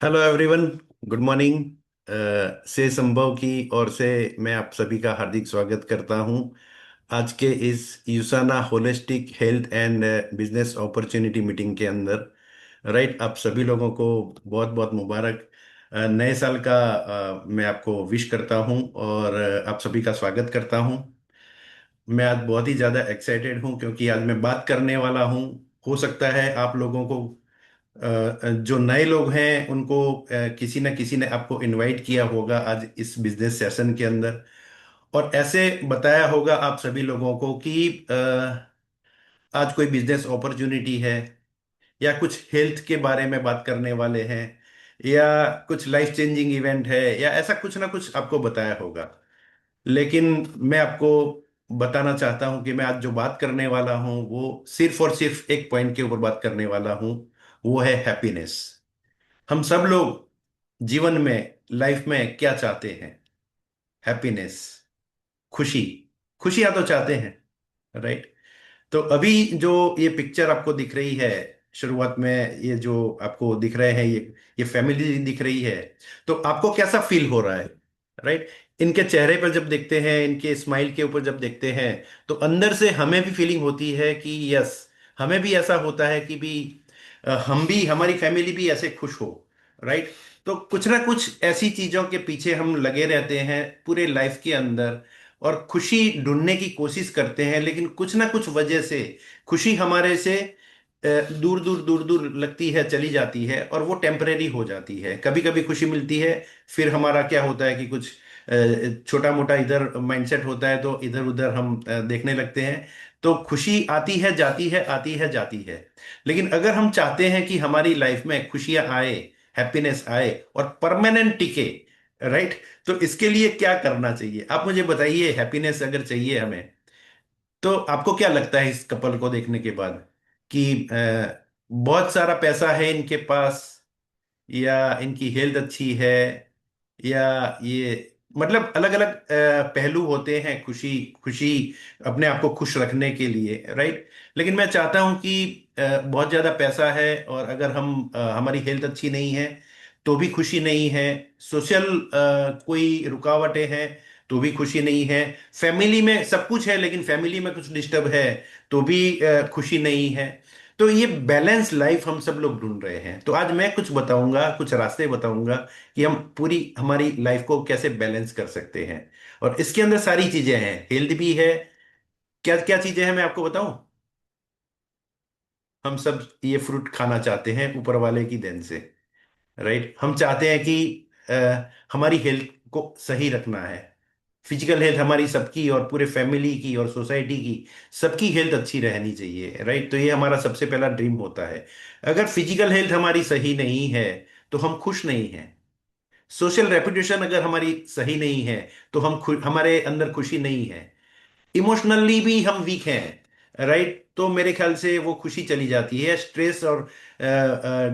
Hello everyone. Good morning. से संभव की ओर से मैं आप सभी का हार्दिक स्वागत करता हूं आज के इस Usana holistic health and business opportunity meeting के अंदर। राइट, आप सभी लोगों को बहुत बहुत मुबारक नए साल का मैं आपको विश करता हूं और आप सभी का स्वागत करता हूं। मैं आज बहुत ही ज़्यादा एक्साइटेड हूं क्योंकि आज मैं बात करने वाला हूं। हो सकता है आप लोगों को जो नए लोग हैं उनको किसी न किसी ने आपको इनवाइट किया होगा आज इस बिजनेस सेशन के अंदर, और ऐसे बताया होगा आप सभी लोगों को कि आज कोई बिजनेस अपॉर्चुनिटी है या कुछ हेल्थ के बारे में बात करने वाले हैं या कुछ लाइफ चेंजिंग इवेंट है या ऐसा कुछ ना कुछ आपको बताया होगा। लेकिन मैं आपको बताना चाहता हूं कि मैं आज जो बात करने वाला हूं वो सिर्फ और सिर्फ एक पॉइंट के ऊपर बात करने वाला हूं। वो है हैप्पीनेस। हम सब लोग जीवन में, लाइफ में क्या चाहते हैं? हैप्पीनेस, खुशी। खुशियां तो चाहते हैं, राइट। तो अभी जो ये पिक्चर आपको दिख रही है शुरुआत में, ये जो आपको दिख रहे हैं, ये फैमिली दिख रही है। तो आपको कैसा फील हो रहा है? राइट। इनके चेहरे पर जब देखते हैं, इनके स्माइल के ऊपर जब देखते हैं, तो अंदर से हमें भी फीलिंग होती है कि यस, हमें भी ऐसा होता है कि भी हम भी, हमारी फैमिली भी ऐसे खुश हो। राइट। तो कुछ ना कुछ ऐसी चीजों के पीछे हम लगे रहते हैं पूरे लाइफ के अंदर और खुशी ढूंढने की कोशिश करते हैं, लेकिन कुछ ना कुछ वजह से खुशी हमारे से दूर दूर दूर दूर लगती है, चली जाती है और वो टेम्परेरी हो जाती है। कभी कभी खुशी मिलती है, फिर हमारा क्या होता है कि कुछ छोटा मोटा इधर माइंडसेट होता है तो इधर उधर हम देखने लगते हैं। तो खुशी आती है जाती है, आती है जाती है। लेकिन अगर हम चाहते हैं कि हमारी लाइफ में खुशियां आए, हैप्पीनेस आए और परमानेंट टिके, राइट, तो इसके लिए क्या करना चाहिए आप मुझे बताइए। हैप्पीनेस अगर चाहिए हमें, तो आपको क्या लगता है इस कपल को देखने के बाद कि बहुत सारा पैसा है इनके पास, या इनकी हेल्थ अच्छी है, या ये, मतलब अलग अलग पहलू होते हैं खुशी, खुशी अपने आप को खुश रखने के लिए, राइट। लेकिन मैं चाहता हूं कि बहुत ज्यादा पैसा है और अगर हम हमारी हेल्थ अच्छी नहीं है तो भी खुशी नहीं है। सोशल कोई रुकावटें हैं तो भी खुशी नहीं है। फैमिली में सब कुछ है लेकिन फैमिली में कुछ डिस्टर्ब है तो भी खुशी नहीं है। तो ये बैलेंस लाइफ हम सब लोग ढूंढ रहे हैं। तो आज मैं कुछ बताऊंगा, कुछ रास्ते बताऊंगा कि हम पूरी हमारी लाइफ को कैसे बैलेंस कर सकते हैं। और इसके अंदर सारी चीजें हैं, हेल्थ भी है। क्या क्या चीजें हैं मैं आपको बताऊं। हम सब ये फ्रूट खाना चाहते हैं ऊपर वाले की देन से, राइट। हम चाहते हैं कि हमारी हेल्थ को सही रखना है। फिजिकल हेल्थ हमारी सबकी और पूरे फैमिली की और सोसाइटी की, सबकी हेल्थ अच्छी रहनी चाहिए, राइट। तो ये हमारा सबसे पहला ड्रीम होता है। अगर फिजिकल हेल्थ हमारी सही नहीं है तो हम खुश नहीं हैं। सोशल रेपुटेशन अगर हमारी सही नहीं है तो हमारे अंदर खुशी नहीं है। इमोशनली भी हम वीक हैं, राइट, तो मेरे ख्याल से वो खुशी चली जाती है, स्ट्रेस और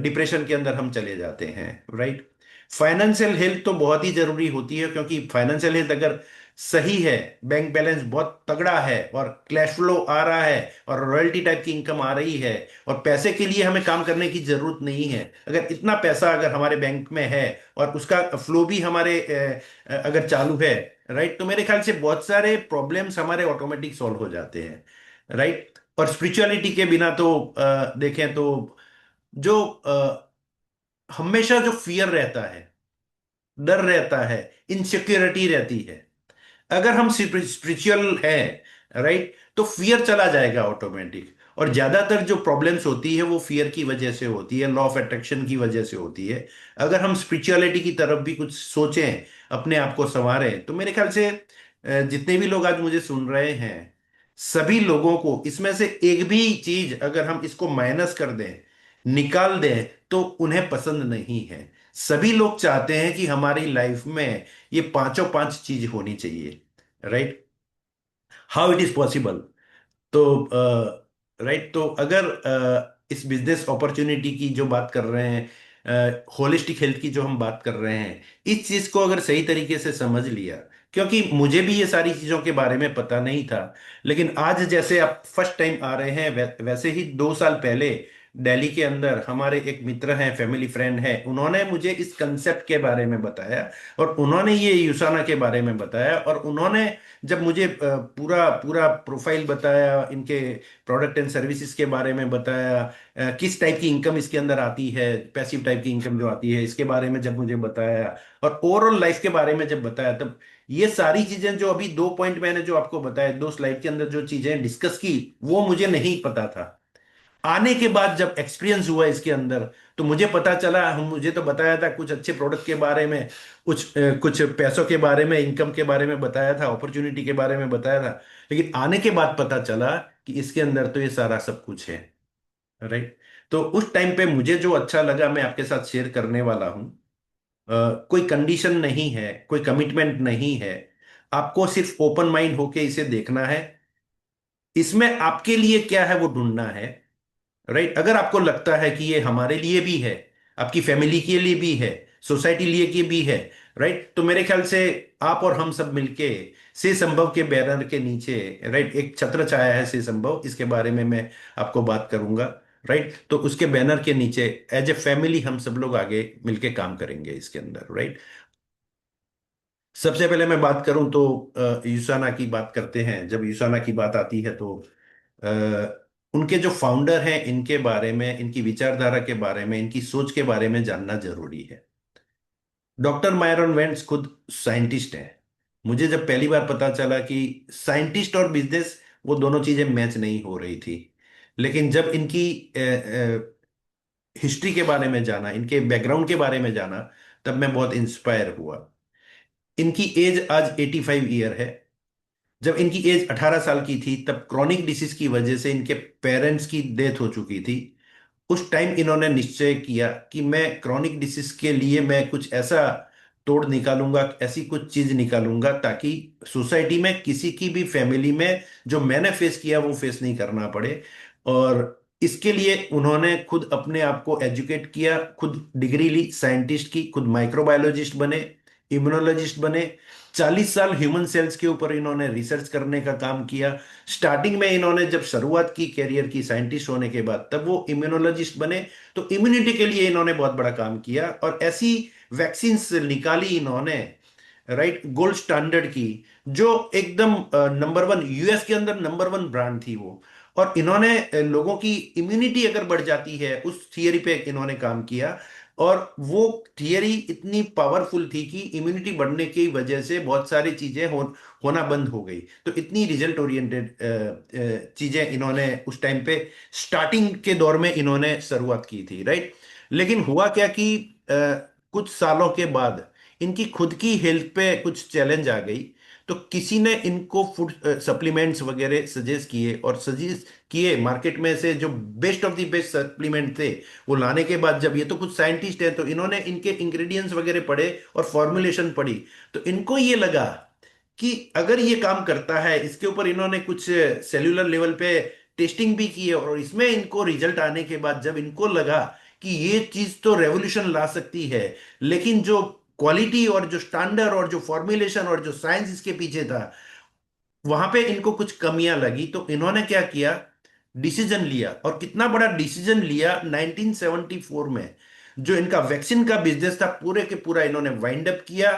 डिप्रेशन के अंदर हम चले जाते हैं, राइट। फाइनेंशियल हेल्थ तो बहुत ही जरूरी होती है क्योंकि फाइनेंशियल हेल्थ अगर सही है, बैंक बैलेंस बहुत तगड़ा है और कैश फ्लो आ रहा है और रॉयल्टी टाइप की इनकम आ रही है और पैसे के लिए हमें काम करने की जरूरत नहीं है, अगर इतना पैसा अगर हमारे बैंक में है और उसका फ्लो भी हमारे अगर चालू है, राइट, तो मेरे ख्याल से बहुत सारे प्रॉब्लम्स हमारे ऑटोमेटिक सॉल्व हो जाते हैं, राइट। और स्पिरिचुअलिटी के बिना तो देखें तो जो हमेशा जो फियर रहता है, डर रहता है, इनसिक्योरिटी रहती है, अगर हम स्पिरिचुअल हैं, राइट, तो फियर चला जाएगा ऑटोमेटिक। और ज्यादातर जो प्रॉब्लम्स होती है वो फियर की वजह से होती है, लॉ ऑफ अट्रैक्शन की वजह से होती है। अगर हम स्पिरिचुअलिटी की तरफ भी कुछ सोचें, अपने आप को संवारें, तो मेरे ख्याल से जितने भी लोग आज मुझे सुन रहे हैं, सभी लोगों को इसमें से एक भी चीज अगर हम इसको माइनस कर दें, निकाल दें, तो उन्हें पसंद नहीं है। सभी लोग चाहते हैं कि हमारी लाइफ में ये पांचों पांच चीज होनी चाहिए, right. How it is possible? तो राइट, तो अगर इस बिजनेस अपॉर्चुनिटी की जो बात कर रहे हैं, होलिस्टिक हेल्थ की जो हम बात कर रहे हैं, इस चीज को अगर सही तरीके से समझ लिया, क्योंकि मुझे भी ये सारी चीजों के बारे में पता नहीं था, लेकिन आज जैसे आप फर्स्ट टाइम आ रहे हैं वैसे ही 2 साल पहले दिल्ली के अंदर हमारे एक मित्र हैं, फैमिली फ्रेंड हैं, उन्होंने मुझे इस कंसेप्ट के बारे में बताया और उन्होंने ये यूसाना के बारे में बताया। और उन्होंने जब मुझे पूरा पूरा प्रोफाइल बताया, इनके प्रोडक्ट एंड सर्विसेज के बारे में बताया, किस टाइप की इनकम इसके अंदर आती है, पैसिव टाइप की इनकम जो आती है इसके बारे में जब मुझे बताया, और ओवरऑल लाइफ के बारे में जब बताया, तब ये सारी चीजें जो अभी 2 पॉइंट मैंने जो आपको बताया, 2 स्लाइड के अंदर जो चीजें डिस्कस की, वो मुझे नहीं पता था। आने के बाद जब एक्सपीरियंस हुआ इसके अंदर, तो मुझे पता चला। हम मुझे तो बताया था कुछ अच्छे प्रोडक्ट के बारे में, कुछ पैसों के बारे में, इनकम के बारे में बताया था, अपॉर्चुनिटी के बारे में बताया था, लेकिन आने के बाद पता चला कि इसके अंदर तो ये सारा सब कुछ है। राइट। तो उस टाइम पे मुझे जो अच्छा लगा मैं आपके साथ शेयर करने वाला हूं। कोई कंडीशन नहीं है, कोई कमिटमेंट नहीं है, आपको सिर्फ ओपन माइंड होके इसे देखना है। इसमें आपके लिए क्या है वो ढूंढना है। राइट। अगर आपको लगता है कि ये हमारे लिए भी है, आपकी फैमिली के लिए भी है, सोसाइटी लिए के भी है, राइट, तो मेरे ख्याल से आप और हम सब मिलके से संभव के बैनर के नीचे, राइट, एक छत्र छाया है से संभव, इसके बारे में मैं आपको बात करूंगा। राइट। तो उसके बैनर के नीचे एज ए फैमिली हम सब लोग आगे मिलके काम करेंगे इसके अंदर। राइट। सबसे पहले मैं बात करूं तो यूसाना की बात करते हैं। जब यूसाना की बात आती है तो अ, उनके जो फाउंडर हैं, इनके बारे में, इनकी विचारधारा के बारे में, इनकी सोच के बारे में जानना जरूरी है। डॉक्टर मायरन वेंट्स खुद साइंटिस्ट हैं। मुझे जब पहली बार पता चला कि साइंटिस्ट और बिजनेस, वो दोनों चीजें मैच नहीं हो रही थी, लेकिन जब इनकी हिस्ट्री के बारे में जाना, इनके बैकग्राउंड के बारे में जाना, तब मैं बहुत इंस्पायर हुआ। इनकी एज आज 85 ईयर है। जब इनकी एज 18 साल की थी, तब क्रॉनिक डिसीज की वजह से इनके पेरेंट्स की डेथ हो चुकी थी। उस टाइम इन्होंने निश्चय किया कि मैं क्रॉनिक डिसीज के लिए मैं कुछ ऐसा तोड़ निकालूंगा, ऐसी कुछ चीज निकालूंगा ताकि सोसाइटी में किसी की भी फैमिली में जो मैंने फेस किया वो फेस नहीं करना पड़े। और इसके लिए उन्होंने खुद अपने आप को एजुकेट किया, खुद डिग्री ली साइंटिस्ट की, खुद माइक्रोबायोलॉजिस्ट बने, इम्यूनोलॉजिस्ट बने। 40 साल ह्यूमन सेल्स के ऊपर इन्होंने रिसर्च करने का काम किया। स्टार्टिंग में इन्होंने जब शुरुआत की कैरियर की साइंटिस्ट होने के बाद, तब वो इम्यूनोलॉजिस्ट बने। तो इम्यूनिटी के लिए इन्होंने बहुत बड़ा काम किया और ऐसी वैक्सीन निकाली इन्होंने, राइट, गोल्ड स्टैंडर्ड की, जो एकदम नंबर 1, यूएस के अंदर नंबर 1 ब्रांड थी वो। और इन्होंने लोगों की इम्यूनिटी अगर बढ़ जाती है, उस थियरी पे इन्होंने काम किया। और वो थियरी इतनी पावरफुल थी कि इम्यूनिटी बढ़ने की वजह से बहुत सारी चीजें होना बंद हो गई। तो इतनी रिजल्ट ओरिएंटेड चीजें इन्होंने उस टाइम पे स्टार्टिंग के दौर में इन्होंने शुरुआत की थी। राइट। लेकिन हुआ क्या कि अ, कुछ सालों के बाद इनकी खुद की हेल्थ पे कुछ चैलेंज आ गई। तो किसी ने इनको फूड सप्लीमेंट्स वगैरह सजेस्ट किए, और सजेस्ट किए मार्केट में से जो best of the best supplement थे, वो लाने के बाद जब ये तो कुछ साइंटिस्ट हैं, तो इन्होंने इनके इंग्रेडिएंट्स वगैरह पढ़े और फॉर्मुलेशन पढ़ी। तो इनको ये लगा कि अगर ये काम करता है, इसके ऊपर इन्होंने कुछ सेल्यूलर लेवल पे टेस्टिंग भी की है, और इसमें इनको रिजल्ट आने के बाद जब इनको लगा कि ये चीज तो रेवोल्यूशन ला सकती है, लेकिन जो क्वालिटी और जो स्टैंडर्ड और जो फॉर्मुलेशन और जो साइंस इसके पीछे था, वहां पे इनको कुछ कमियां लगी। तो इन्होंने क्या किया, डिसीजन लिया। और कितना बड़ा डिसीजन लिया, 1974 में जो इनका वैक्सीन का बिजनेस था, पूरे के पूरा इन्होंने वाइंड अप किया।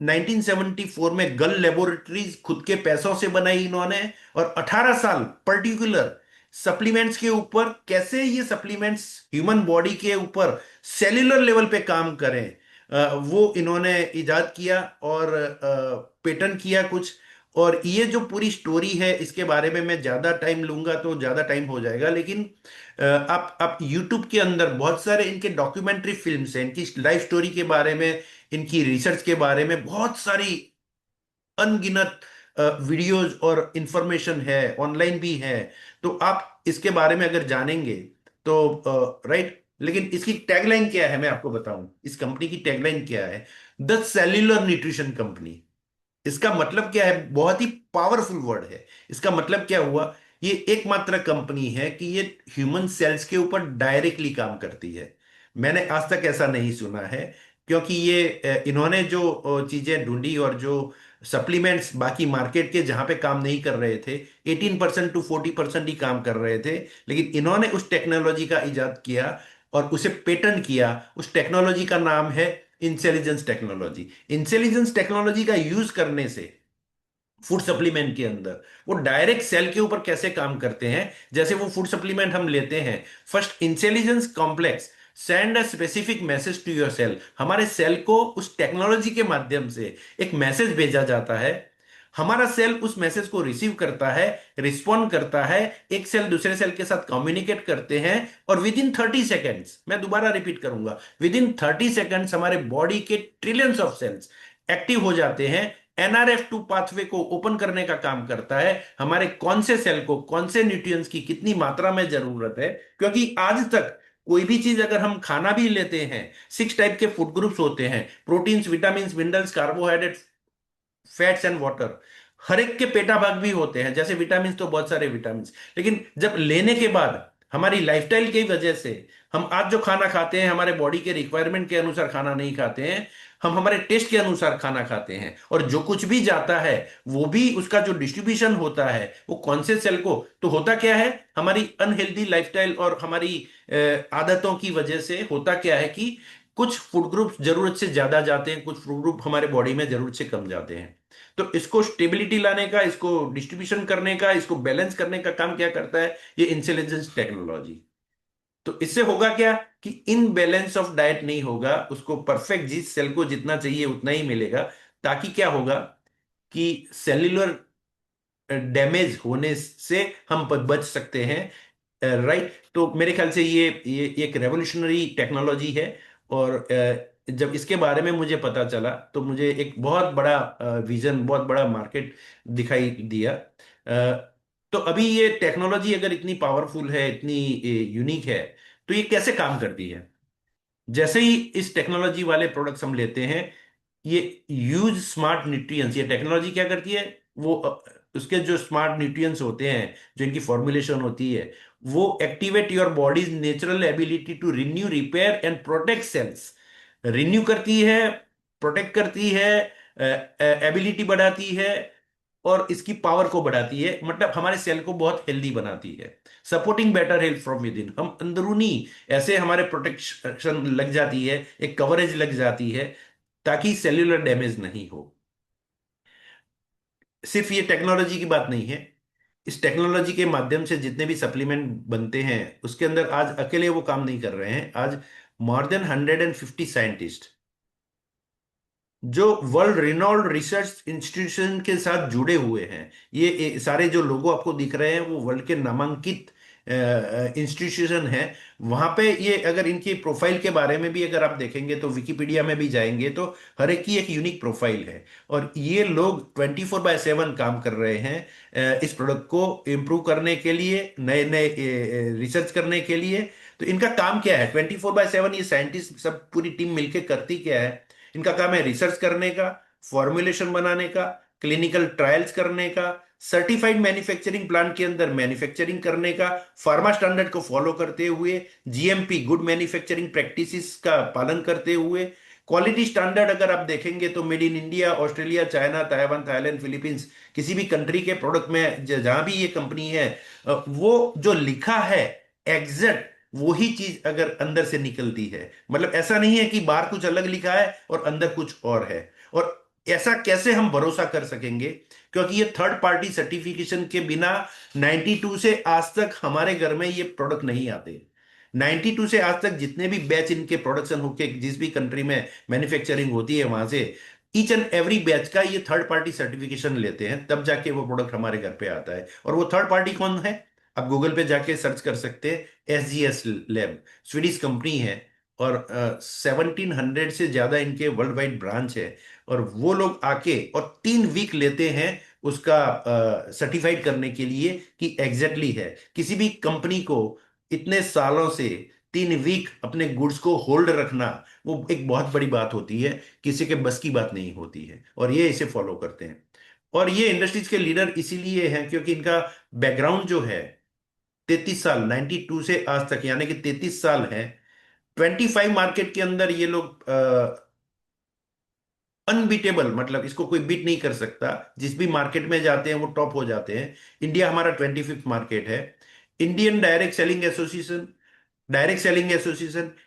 1974 में गल लेबोरेटरीज खुद के पैसों से बनाई इन्होंने। और 18 साल पर्टिकुलर सप्लीमेंट्स के ऊपर, कैसे ये सप्लीमेंट्स ह्यूमन बॉडी के ऊपर सेल्यूलर लेवल पे काम करें, वो इन्होंने इजाद किया और पेटेंट किया कुछ। और ये जो पूरी स्टोरी है, इसके बारे में मैं ज्यादा टाइम लूंगा तो ज्यादा टाइम हो जाएगा, लेकिन आप यूट्यूब के अंदर बहुत सारे इनके डॉक्यूमेंट्री फिल्म्स हैं, इनकी लाइफ स्टोरी के बारे में, इनकी रिसर्च के बारे में बहुत सारी अनगिनत वीडियोज और इंफॉर्मेशन है, ऑनलाइन भी है। तो आप इसके बारे में अगर जानेंगे तो राइट। लेकिन इसकी टैगलाइन क्या है मैं आपको बताऊं, इस कंपनी की टैगलाइन क्या है, द सेल्यूलर न्यूट्रिशन कंपनी। इसका मतलब क्या है, बहुत ही पावरफुल वर्ड है। इसका मतलब क्या हुआ, ये एकमात्र कंपनी है कि ये ह्यूमन सेल्स के ऊपर डायरेक्टली काम करती है। मैंने आज तक ऐसा नहीं सुना है। क्योंकि ये इन्होंने जो चीजें ढूंढी और जो सप्लीमेंट्स बाकी मार्केट के जहां पे काम नहीं कर रहे थे, 18% टू 40% ही काम कर रहे थे, लेकिन इन्होंने उस टेक्नोलॉजी का इजाद किया और उसे पेटेंट किया। उस टेक्नोलॉजी का नाम है इंटेलिजेंस टेक्नोलॉजी। इंटेलिजेंस टेक्नोलॉजी का यूज करने से फूड सप्लीमेंट के अंदर वो डायरेक्ट सेल के ऊपर कैसे काम करते हैं। जैसे वो फूड सप्लीमेंट हम लेते हैं, first intelligence complex send a specific message to your cell. हमारे सेल को उस टेक्नोलॉजी के माध्यम से एक मैसेज भेजा जाता है। हमारा सेल उस मैसेज को रिसीव करता है, रिस्पॉन्ड करता है, एक सेल दूसरे सेल के साथ कम्युनिकेट करते हैं, और विद इन 30 सेकेंड्स, मैं दोबारा रिपीट करूंगा, विद इन 30 सेकेंड्स हमारे बॉडी के ट्रिलियंस ऑफ सेल्स एक्टिव हो जाते हैं। NRF2 पाथवे को ओपन करने का काम करता है, हमारे कौन से सेल को कौन से न्यूट्रिएंट्स की कितनी मात्रा में जरूरत है। क्योंकि आज तक कोई भी चीज अगर हम खाना भी लेते हैं, 6 टाइप के फूड ग्रुप्स होते हैं, proteins, vitamin, minerals, carbohydrate, fats and water. हर एक के पेटा भाग भी होते हैं, जैसे विटामिन तो बहुत सारे विटामिन, लेकिन जब लेने के बाद हमारी लाइफस्टाइल की वजह से हम आज जो खाना खाते हैं हमारे बॉडी के रिक्वायरमेंट के अनुसार खाना नहीं खाते हैं, हम हमारे टेस्ट के अनुसार खाना खाते हैं, और जो कुछ भी जाता है वो भी उसका जो डिस्ट्रीब्यूशन होता है वो कौन से सेल को, तो होता क्या है, हमारी अनहेल्दी लाइफस्टाइल और हमारी आदतों की वजह से होता क्या है कि कुछ फूड ग्रुप जरूरत से ज्यादा जाते हैं, कुछ फूड ग्रुप हमारे बॉडी में जरूरत से कम जाते हैं। तो इसको स्टेबिलिटी लाने का, इसको डिस्ट्रीब्यूशन करने का, इसको बैलेंस करने का काम क्या करता है, ये इंटेलिजेंस टेक्नोलॉजी। तो इससे होगा क्या कि इन बैलेंस ऑफ डाइट नहीं होगा, उसको परफेक्ट, जिस सेल को जितना चाहिए उतना ही मिलेगा। ताकि क्या होगा कि सेल्यूलर डैमेज होने से हम बच सकते हैं। राइट। तो मेरे ख्याल से ये एक रेवोल्यूशनरी टेक्नोलॉजी है। और जब इसके बारे में मुझे पता चला तो मुझे एक बहुत बड़ा विजन, बहुत बड़ा मार्केट दिखाई दिया। तो अभी ये टेक्नोलॉजी अगर इतनी पावरफुल है, इतनी यूनिक है, तो ये कैसे काम करती है। जैसे ही इस टेक्नोलॉजी वाले प्रोडक्ट्स हम लेते हैं, ये यूज स्मार्ट न्यूट्रिएंट्स, ये टेक्नोलॉजी क्या करती है, वो उसके जो स्मार्ट न्यूट्रिएंट्स होते हैं, जो इनकी फॉर्मुलेशन होती है, वो activate your body's natural ability to renew, repair and protect cells. Renew करती है, प्रोटेक्ट करती है, एबिलिटी बढ़ाती है, और इसकी पावर को बढ़ाती है, मतलब हमारे सेल को बहुत हेल्दी बनाती है। Supporting better health from with in, हम अंदरूनी ऐसे हमारे प्रोटेक्शन लग जाती है, एक कवरेज लग जाती है, ताकि सेल्यूलर डैमेज नहीं हो। सिर्फ ये टेक्नोलॉजी की बात नहीं है, इस टेक्नोलॉजी के माध्यम से जितने भी सप्लीमेंट बनते हैं उसके अंदर आज अकेले वो काम नहीं कर रहे हैं। आज मोर देन 150 साइंटिस्ट जो वर्ल्ड रिनॉल्ड रिसर्च इंस्टीट्यूशन के साथ जुड़े हुए हैं, ये सारे जो लोगो आपको दिख रहे हैं वो वर्ल्ड के नामांकित इंस्टीट्यूशन है। वहां पे ये अगर इनकी प्रोफाइल के बारे में भी अगर आप देखेंगे तो विकिपीडिया में भी जाएंगे तो हर एक की एक यूनिक प्रोफाइल है। और ये लोग 24/7 काम कर रहे हैं इस प्रोडक्ट को इम्प्रूव करने के लिए, नए नए रिसर्च करने के लिए। तो इनका काम क्या है, 24/7 ये साइंटिस्ट सब पूरी टीम मिलकर करती क्या है। इनका काम है रिसर्च करने का, फॉर्मुलेशन बनाने का, क्लिनिकल ट्रायल्स करने का, सर्टिफाइड मैन्युफैक्चरिंग प्लांट के अंदर मैन्युफैक्चरिंग करने का, फार्मा स्टैंडर्ड को फॉलो करते हुए, GMP गुड मैन्युफैक्चरिंग प्रैक्टिसेस का पालन करते हुए, क्वालिटी स्टैंडर्ड अगर आप देखेंगे तो made in India, Australia, China, Taiwan, Thailand, Philippines, किसी भी कंट्री के प्रोडक्ट में जहां भी ये कंपनी है, वो जो लिखा है एग्जैक्ट वही चीज अगर अंदर से निकलती है। मतलब ऐसा नहीं है कि बाहर कुछ अलग लिखा है और अंदर कुछ और है। और ऐसा कैसे हम भरोसा कर सकेंगे, क्योंकि ये थर्ड पार्टी सर्टिफिकेशन के बिना 92 से आज तक हमारे घर में ये प्रोडक्ट नहीं आते। 92 से आज तक जितने भी बैच इनके प्रोडक्शन होके जिस भी कंट्री में मैन्युफैक्चरिंग होती है वहां से ईच एंड एवरी बैच का ये थर्ड पार्टी सर्टिफिकेशन लेते हैं, तब जाके वो प्रोडक्ट हमारे घर पे आता है। और वो थर्ड पार्टी कौन है, आप गूगल पे जाके सर्च कर सकते हैं, SGS लैब, स्वीडिश कंपनी है। और 1700 से ज्यादा इनके वर्ल्ड वाइड ब्रांच है। और वो लोग आके और 3 वीक लेते हैं उसका सर्टिफाइड करने के लिए कि एग्जैक्टली है। किसी भी कंपनी को इतने सालों से 3 वीक अपने गुड्स को होल्ड रखना वो एक बहुत बड़ी बात होती है, किसी के बस की बात नहीं होती है, और ये इसे फॉलो करते हैं। और ये इंडस्ट्रीज के लीडर इसीलिए हैं क्योंकि इनका बैकग्राउंड जो है, 33 साल, 92 से आज तक, यानी कि 33 साल है। 25 मार्केट के अंदर ये लोग अनबीटेबल, मतलब इसको कोई बीट नहीं कर सकता। जिस भी मार्केट में जाते हैं वो टॉप हो जाते हैं। इंडिया हमारा 25th मार्केट है। Indian direct selling association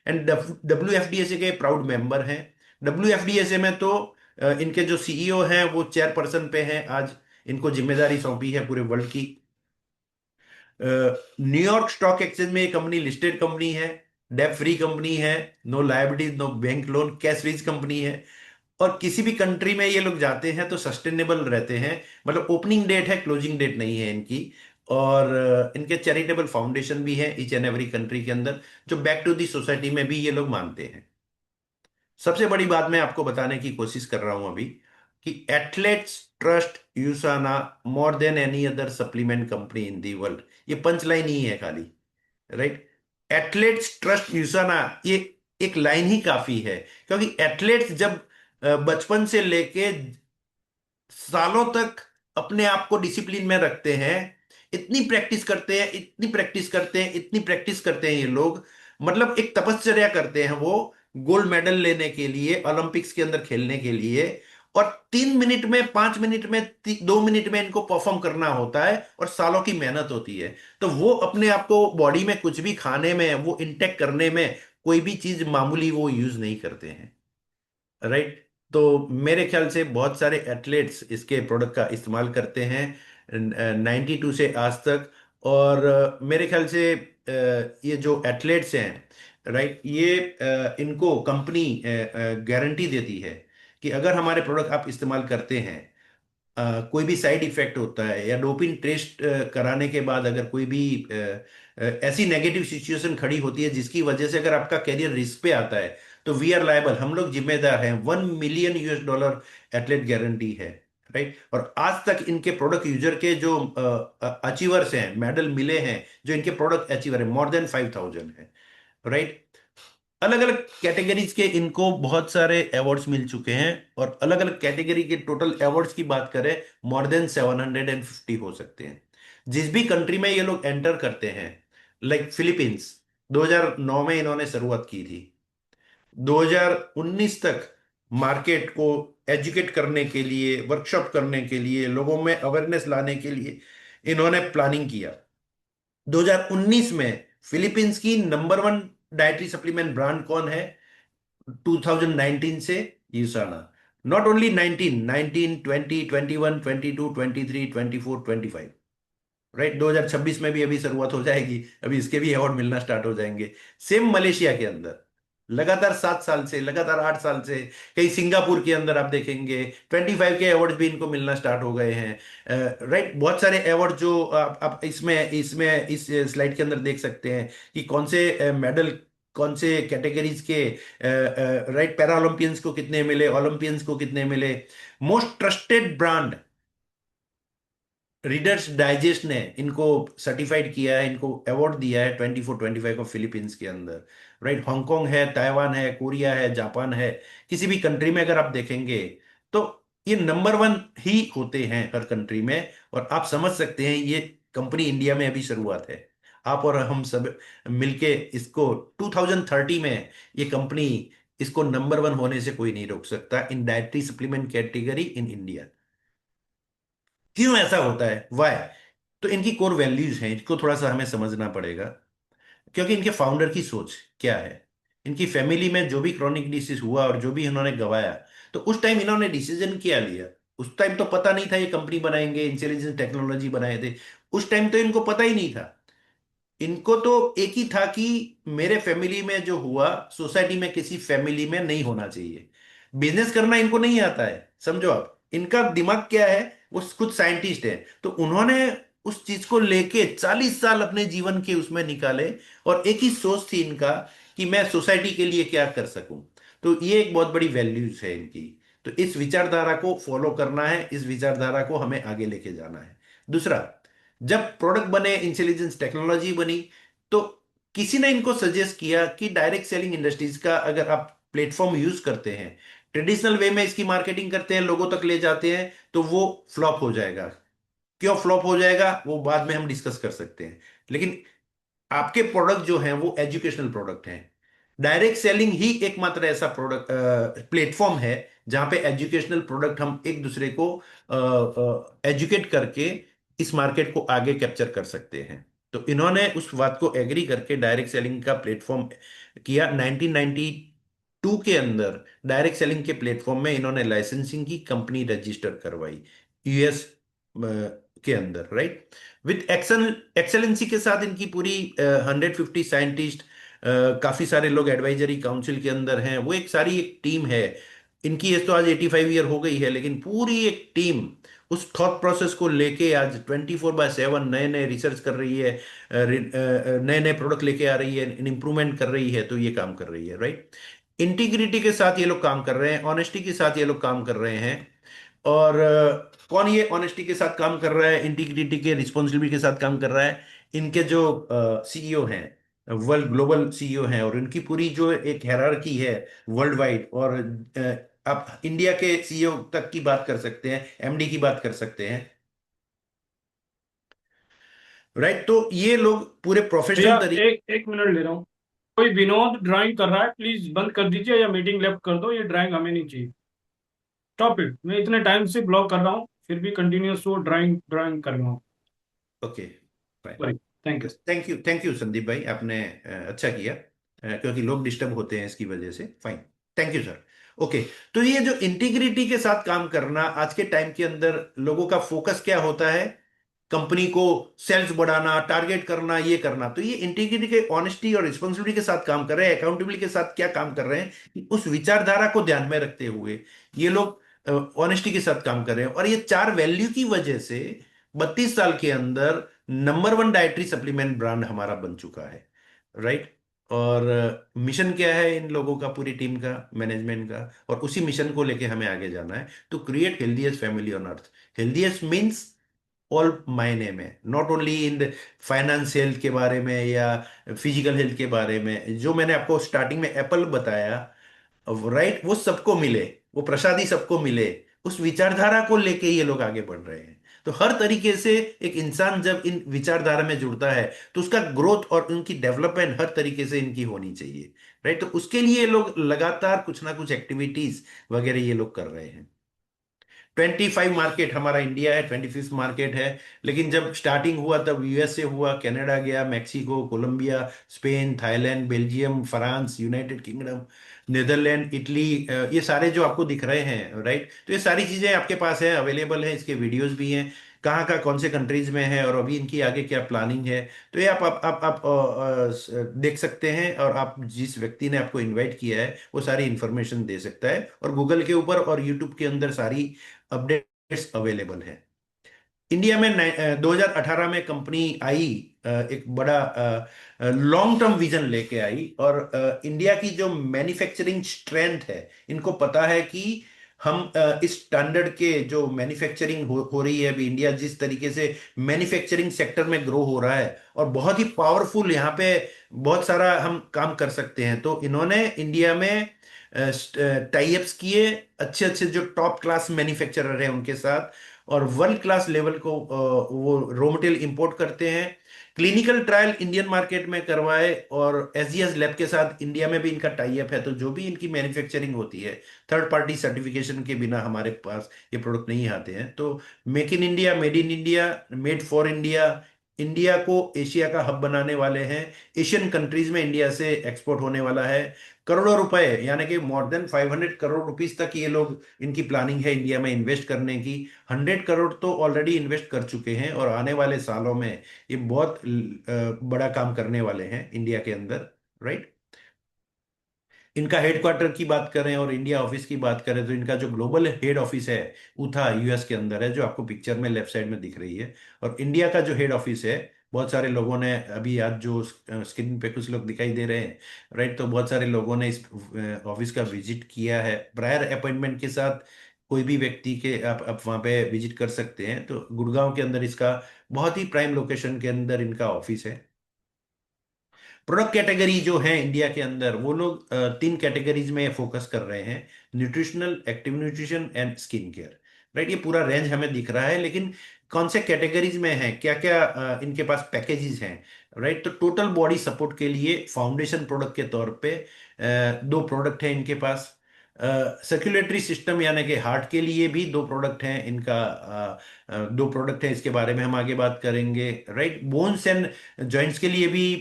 and WFDSA के प्राउड मेंबर हैं। WFDSA में तो इनके जो CEO हैं वो चेयरपर्सन पे हैं आज। इनको जिम्मेदारी सौंपी है पूरे वर्ल्ड की। न्यूयॉर्क स्टॉक एक्सचेंज में ये कंपनी लिस्टेड कंपनी है। डेट फ्री कंपनी है। No liabilities, no bank loan, cash rich company है। और किसी भी कंट्री में ये लोग जाते हैं तो सस्टेनेबल रहते हैं। मतलब ओपनिंग डेट है, क्लोजिंग डेट नहीं है इनकी। और इनके चैरिटेबल फाउंडेशन भी है ईच एंड एवरी कंट्री के अंदर, जो बैक टू दी सोसाइटी में भी ये लोग मानते हैं। सबसे बड़ी बात मैं आपको बताने की कोशिश कर रहा हूं अभी, कि athletes trust यूसाना more than any other supplement company in the world. ये पंच लाइन ही है खाली, राइट। एथलेट्स ट्रस्ट यूसाना, ये एक लाइन ही काफी है। क्योंकि एथलेट्स जब बचपन से लेके सालों तक अपने आप को डिसिप्लिन में रखते हैं, इतनी प्रैक्टिस करते हैं, इतनी प्रैक्टिस करते हैं, इतनी प्रैक्टिस करते हैं ये लोग, मतलब एक तपश्चर्या करते हैं वो गोल्ड मेडल लेने के लिए, ओलंपिक्स के अंदर खेलने के लिए। और 3 मिनट में, 5 मिनट में, 2 मिनट में इनको परफॉर्म करना होता है, और सालों की मेहनत होती है। तो वो अपने आप को बॉडी में कुछ भी खाने में, वो इंटेक्ट करने में, कोई भी चीज मामूली वो यूज नहीं करते हैं, राइट। तो मेरे ख्याल से बहुत सारे एथलीट्स इसके प्रोडक्ट का इस्तेमाल करते हैं 92 से आज तक। और मेरे ख्याल से ये जो एथलीट्स हैं, राइट, ये इनको कंपनी गारंटी देती है कि अगर हमारे प्रोडक्ट आप इस्तेमाल करते हैं, कोई भी साइड इफेक्ट होता है या डोपिंग टेस्ट कराने के बाद अगर कोई भी ऐसी नेगेटिव सिचुएशन खड़ी होती है जिसकी वजह से अगर आपका कैरियर रिस्क पे आता है, तो वी आर लायबल, हम लोग जिम्मेदार हैं। $1 मिलियन एथलेट गारंटी है, राइट। और आज तक इनके प्रोडक्ट यूजर के जो अचीवर्स हैं, मेडल मिले हैं, जो इनके प्रोडक्ट अचीवर है, मोर देन 5,000 है, राइट। अलग अलग कैटेगरीज के इनको बहुत सारे अवार्ड्स मिल चुके हैं। और अलग अलग कैटेगरी के टोटल अवार्ड्स की बात करें, मोर देन 750 हो सकते हैं। जिस भी कंट्री में ये लोग एंटर करते हैं, लाइक फिलीपींस, 2009 में इन्होंने शुरुआत की थी। 2019 तक मार्केट को एजुकेट करने के लिए, वर्कशॉप करने के लिए, लोगों में अवेयरनेस लाने के लिए इन्होंने प्लानिंग किया। 2019 में फिलीपींस की नंबर 1 डाइटरी सप्लीमेंट ब्रांड कौन है? 2019 से यूसाना। Not only 19, 19, 20, 21, 22, 23, 24, 25, right. 2026 में भी अभी शुरुआत हो जाएगी, अभी इसके भी अवार्ड मिलना स्टार्ट हो जाएंगे। सेम मलेशिया के अंदर लगातार 7 साल से, लगातार 8 साल से, कहीं सिंगापुर के अंदर आप देखेंगे 25 के अवार्ड भी इनको मिलना स्टार्ट हो गए हैं, राइट। बहुत सारे अवार्ड जो आप इसमें इसमें इस स्लाइड के अंदर देख सकते हैं कि कौन से मेडल, कौन से कैटेगरीज के, राइट, पैरा ओलंपियंस को कितने मिले, ओलंपियंस को कितने मिले। Most trusted brand readers digest ने इनको सर्टिफाइड किया है, इनको अवार्ड दिया है 24-25 को फिलीपींस के अंदर, राइट। हांगकांग है, ताइवान है, कोरिया है, जापान है, किसी भी कंट्री में अगर आप देखेंगे तो ये नंबर 1 ही होते हैं हर कंट्री में। और आप समझ सकते हैं ये कंपनी इंडिया में अभी शुरुआत है। आप और हम सब मिलके इसको 2030 में ये कंपनी, इसको नंबर 1 होने से कोई नहीं रोक सकता इन dietary supplement category in India. क्यों ऐसा होता है, वाई? तो इनकी कोर वैल्यूज हैं, इनको थोड़ा सा हमें समझना पड़ेगा। क्योंकि इनके फाउंडर की सोच क्या है, इनकी फैमिली में जो भी क्रॉनिक डिसीज हुआ और जो भी इन्होंने गवाया, तो उस टाइम इन्होंने डिसीजन क्या लिया? उस टाइम तो पता नहीं था ये कंपनी बनाएंगे, इंटेलिजेंस टेक्नोलॉजी बनाए थे। उस टाइम तो इनको पता ही नहीं था। इनको तो एक ही था कि मेरे फैमिली में जो हुआ, सोसाइटी में किसी फैमिली में नहीं होना चाहिए। बिजनेस करना इनको नहीं आता है, समझो आप। इनका दिमाग क्या है, वो खुद साइंटिस्ट है, तो उन्होंने उस चीज को लेके 40 साल अपने जीवन के उसमें निकाले। और एक ही सोच थी इनका कि मैं सोसाइटी के लिए क्या कर सकूं। तो ये एक बहुत बड़ी वैल्यूज है इनकी। तो इस विचारधारा को फॉलो करना है, इस विचारधारा को हमें आगे लेके जाना है। दूसरा, जब प्रोडक्ट बने, इंटेलिजेंस टेक्नोलॉजी बनी, तो किसी ने इनको सजेस्ट किया कि डायरेक्ट सेलिंग इंडस्ट्रीज का अगर आप प्लेटफॉर्म यूज करते हैं, ट्रेडिशनल वे में इसकी मार्केटिंग करते हैं, लोगों तक ले जाते हैं, तो वो फ्लॉप हो जाएगा। क्यों फ्लॉप हो जाएगा वो बाद में हम डिस्कस कर सकते हैं। लेकिन आपके प्रोडक्ट जो हैं वो एजुकेशनल प्रोडक्ट हैं, डायरेक्ट सेलिंग ही एकमात्र ऐसा प्रोडक्ट प्लेटफॉर्म है जहां पे एजुकेशनल प्रोडक्ट हम एक दूसरे को एजुकेट करके इस मार्केट को आगे कैप्चर कर सकते हैं। तो इन्होंने उस बात को एग्री करके डायरेक्ट सेलिंग का प्लेटफॉर्म किया 1992 के अंदर। डायरेक्ट सेलिंग के प्लेटफॉर्म में इन्होंने लाइसेंसिंग की कंपनी रजिस्टर करवाई यूएस के अंदर, राइट। विथ एक्सेलेंसी के साथ इनकी पूरी 150 साइंटिस्ट, काफी सारे लोग एडवाइजरी काउंसिल के अंदर हैं, वो एक सारी एक टीम है। इनकी एज तो आज 85 ईयर हो गई है, लेकिन पूरी एक टीम उस थॉट प्रोसेस को लेके आज 24/7 नए नए रिसर्च कर रही है, नए नए प्रोडक्ट लेके आ रही है, इम्प्रूवमेंट कर रही है, तो ये काम कर रही है, राइट। इंटीग्रिटी के साथ ये लोग काम कर रहे हैं, ऑनेस्टी के साथ ये लोग काम कर रहे हैं। और कौन ये ऑनेस्टी के साथ काम कर रहा है, इंटीग्रिटी के रिस्पॉन्सिबिलिटी के साथ काम कर रहा है? इनके जो सीईओ हैं, वर्ल्ड ग्लोबल सीईओ हैं, और इनकी पूरी जो एक हायरार्की है वर्ल्ड वाइड, और आप इंडिया के सीईओ तक की बात कर सकते हैं, एमडी की बात कर सकते हैं, राइट। तो ये लोग पूरे भैया प्रोफेशनल तरीके। एक एक मिनट ले रहा हूँ। कोई विनोद ड्राइंग कर रहा है, प्लीज बंद कर दीजिए या मीटिंग लेफ्ट कर दो, ये ड्राइंग हमें नहीं चाहिए। Stop it. मैं इतने टाइम से ब्लॉक कर रहा हूँ, फिर भी कंटिन्यूअस वो ड्राइंग ड्राइंग कर रहा हूँ। Okay, fine. Sorry. Thank you. Yes, thank you Sandeep भाई, आपने अच्छा किया, क्योंकि लोग डिस्टर्ब होते हैं इसकी वजह से। Fine, thank you sir. Okay, तो ये जो इंटीग्रिटी के साथ काम करना आज के टाइम के अंदर, लोगों का फोकस क्या होता है? कंपनी को सेल्स बढ़ाना, टारगेट करना, ये करना। तो ये इंटीग्रिटी के, ऑनेस्टी और रिस्पॉन्सिबिलिटी के साथ काम कर रहे हैं, अकाउंटेबिलिटी के साथ क्या काम कर रहे हैं कि उस विचारधारा को ध्यान में रखते हुए ये लोग ऑनेस्टी के साथ काम कर रहे हैं। और ये चार वैल्यू की वजह से 32 साल के अंदर नंबर 1 डाइटरी सप्लीमेंट ब्रांड हमारा बन चुका है, राइट। और मिशन क्या है इन लोगों का, पूरी टीम का, मैनेजमेंट का, और उसी मिशन को लेके हमें आगे जाना है, to create healthiest family on earth. Healthiest means all मायने में, not only in the finance health के बारे में या फिजिकल हेल्थ के बारे में। जो मैंने आपको स्टार्टिंग में एप्पल बताया, राइट, वो सबको मिले, वो प्रसादी सबको मिले, उस विचारधारा को लेके ये लोग आगे बढ़ रहे हैं। तो हर तरीके से एक इंसान जब इन विचारधारा में जुड़ता है तो उसका ग्रोथ और उनकी डेवलपमेंट हर तरीके से इनकी होनी चाहिए, राइट। तो उसके लिए ये लोग लगातार कुछ ना कुछ एक्टिविटीज वगैरह ये लोग कर रहे हैं। 25 मार्केट हमारा इंडिया है, 25 मार्केट है। लेकिन जब स्टार्टिंग हुआ तब यूएस से हुआ, कनाडा गया, Mexico, Colombia, Spain, Thailand, Belgium, France, United Kingdom, Netherland, Italy, ये सारे जो आपको दिख रहे हैं, राइट। तो ये सारी चीजें आपके पास है, अवेलेबल है, इसके वीडियोस भी हैं, कहाँ का कौन से कंट्रीज में है और अभी इनकी आगे क्या प्लानिंग है। तो ये आप देख सकते हैं, और आप जिस व्यक्ति ने आपको इनवाइट किया है वो सारी इंफॉर्मेशन दे सकता है, और गूगल के ऊपर और यूट्यूब के अंदर सारी अपडेट्स अवेलेबल है। इंडिया में 2018 में कंपनी आई, एक बड़ा लॉन्ग टर्म विजन लेके आई, और इंडिया की जो मैन्युफैक्चरिंग स्ट्रेंथ है, इनको पता है कि हम इस स्टैंडर्ड के जो मैन्युफैक्चरिंग हो रही है अभी, इंडिया जिस तरीके से मैन्युफैक्चरिंग सेक्टर में ग्रो हो रहा है और बहुत ही पावरफुल, यहाँ पे बहुत सारा हम काम कर सकते हैं। तो इन्होंने इंडिया में टाई अप्स किए अच्छे अच्छे जो टॉप क्लास मैन्युफैक्चरर हैं उनके साथ, और वर्ल्ड क्लास लेवल को वो रॉ मटेरियल इंपोर्ट करते हैं। क्लिनिकल ट्रायल इंडियन मार्केट में करवाए, और एसजीएस लैब के साथ इंडिया में भी इनका टाई अप है। तो जो भी इनकी मैन्युफैक्चरिंग होती है, थर्ड पार्टी सर्टिफिकेशन के बिना हमारे पास ये प्रोडक्ट नहीं आते हैं। तो make in India, made in India, made for India, India को एशिया का हब बनाने वाले हैं। एशियन कंट्रीज में इंडिया से एक्सपोर्ट होने वाला है। करोड़ों रुपए, यानी कि मोर देन 500 करोड़ रुपीस तक ये लोग, इनकी प्लानिंग है इंडिया में इन्वेस्ट करने की। 100 करोड़ तो ऑलरेडी इन्वेस्ट कर चुके हैं, और आने वाले सालों में ये बहुत बड़ा काम करने वाले हैं इंडिया के अंदर, राइट। इनका हेडक्वार्टर की बात करें और इंडिया ऑफिस की बात करें, तो इनका जो ग्लोबल हेड ऑफिस है उथा यूएस के अंदर है, जो आपको पिक्चर में लेफ्ट साइड में दिख रही है। और इंडिया का जो हेड ऑफिस है, बहुत सारे लोगों ने अभी आज जो स्क्रीन पे कुछ लोग दिखाई दे रहे हैं, राइट, तो बहुत सारे लोगों ने इस ऑफिस का विजिट किया है प्रायर अपॉइंटमेंट के साथ। कोई भी व्यक्ति के आप वहाँ पे विजिट कर सकते हैं। तो गुड़गांव के अंदर इसका बहुत ही प्राइम लोकेशन के अंदर इनका ऑफिस है। प्रोडक्ट कैटेगरी जो है इंडिया के अंदर, वो लोग 3 कैटेगरीज में फोकस कर रहे हैं: nutritional, active nutrition and skin care, right. ये पूरा रेंज हमें दिख रहा है, लेकिन कौन से कैटेगरीज में है, क्या क्या इनके पास पैकेजेस हैं, राइट। तो टोटल बॉडी सपोर्ट के लिए फाउंडेशन प्रोडक्ट के तौर पे दो प्रोडक्ट हैं इनके पास। सर्कुलेटरी सिस्टम यानी कि हार्ट के लिए भी दो प्रोडक्ट हैं इनका। दो प्रोडक्ट हैं, इसके बारे में हम आगे बात करेंगे, राइट। बोन्स एंड जॉइंट्स के लिए भी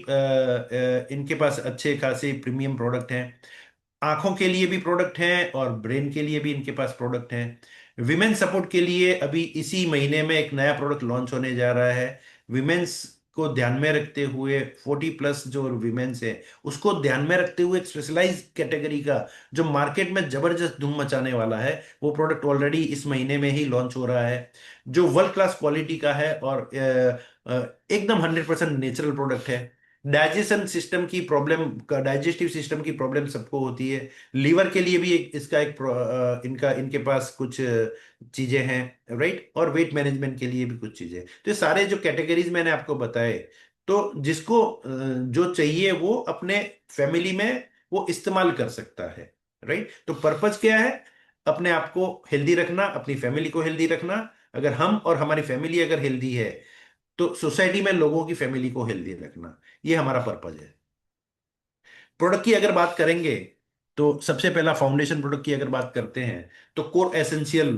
इनके पास अच्छे खासे प्रीमियम प्रोडक्ट हैं। आंखों के लिए भी प्रोडक्ट हैं और ब्रेन के लिए भी इनके पास प्रोडक्ट हैं। विमेन सपोर्ट के लिए अभी इसी महीने में एक नया प्रोडक्ट लॉन्च होने जा रहा है। विमेन्स को ध्यान में रखते हुए, 40+ जो विमेन्स है उसको ध्यान में रखते हुए एक स्पेशलाइज कैटेगरी का जो मार्केट में जबरदस्त धूम मचाने वाला है, वो प्रोडक्ट ऑलरेडी इस महीने में ही लॉन्च हो रहा है, जो वर्ल्ड क्लास क्वालिटी का है और एकदम 100% नेचुरल प्रोडक्ट है। डाइजेशन सिस्टम की प्रॉब्लम का डाइजेस्टिव सिस्टम की प्रॉब्लम सबको होती है। लीवर के लिए भी इसका इनका इनके पास कुछ चीजें हैं, राइट। और वेट मैनेजमेंट के लिए भी कुछ चीजें। तो ये सारे जो कैटेगरीज मैंने आपको बताए, तो जिसको जो चाहिए वो अपने फैमिली में वो इस्तेमाल कर सकता है, राइट। तो पर्पज क्या है? अपने आप को हेल्दी रखना, अपनी फैमिली को हेल्दी रखना। अगर हम और हमारी फैमिली अगर हेल्दी है तो सोसाइटी में लोगों की फैमिली को हेल्दी रखना, ये हमारा पर्पज है। प्रोडक्ट की अगर बात करेंगे तो सबसे पहला फाउंडेशन प्रोडक्ट की अगर बात करते हैं तो कोर एसेंशियल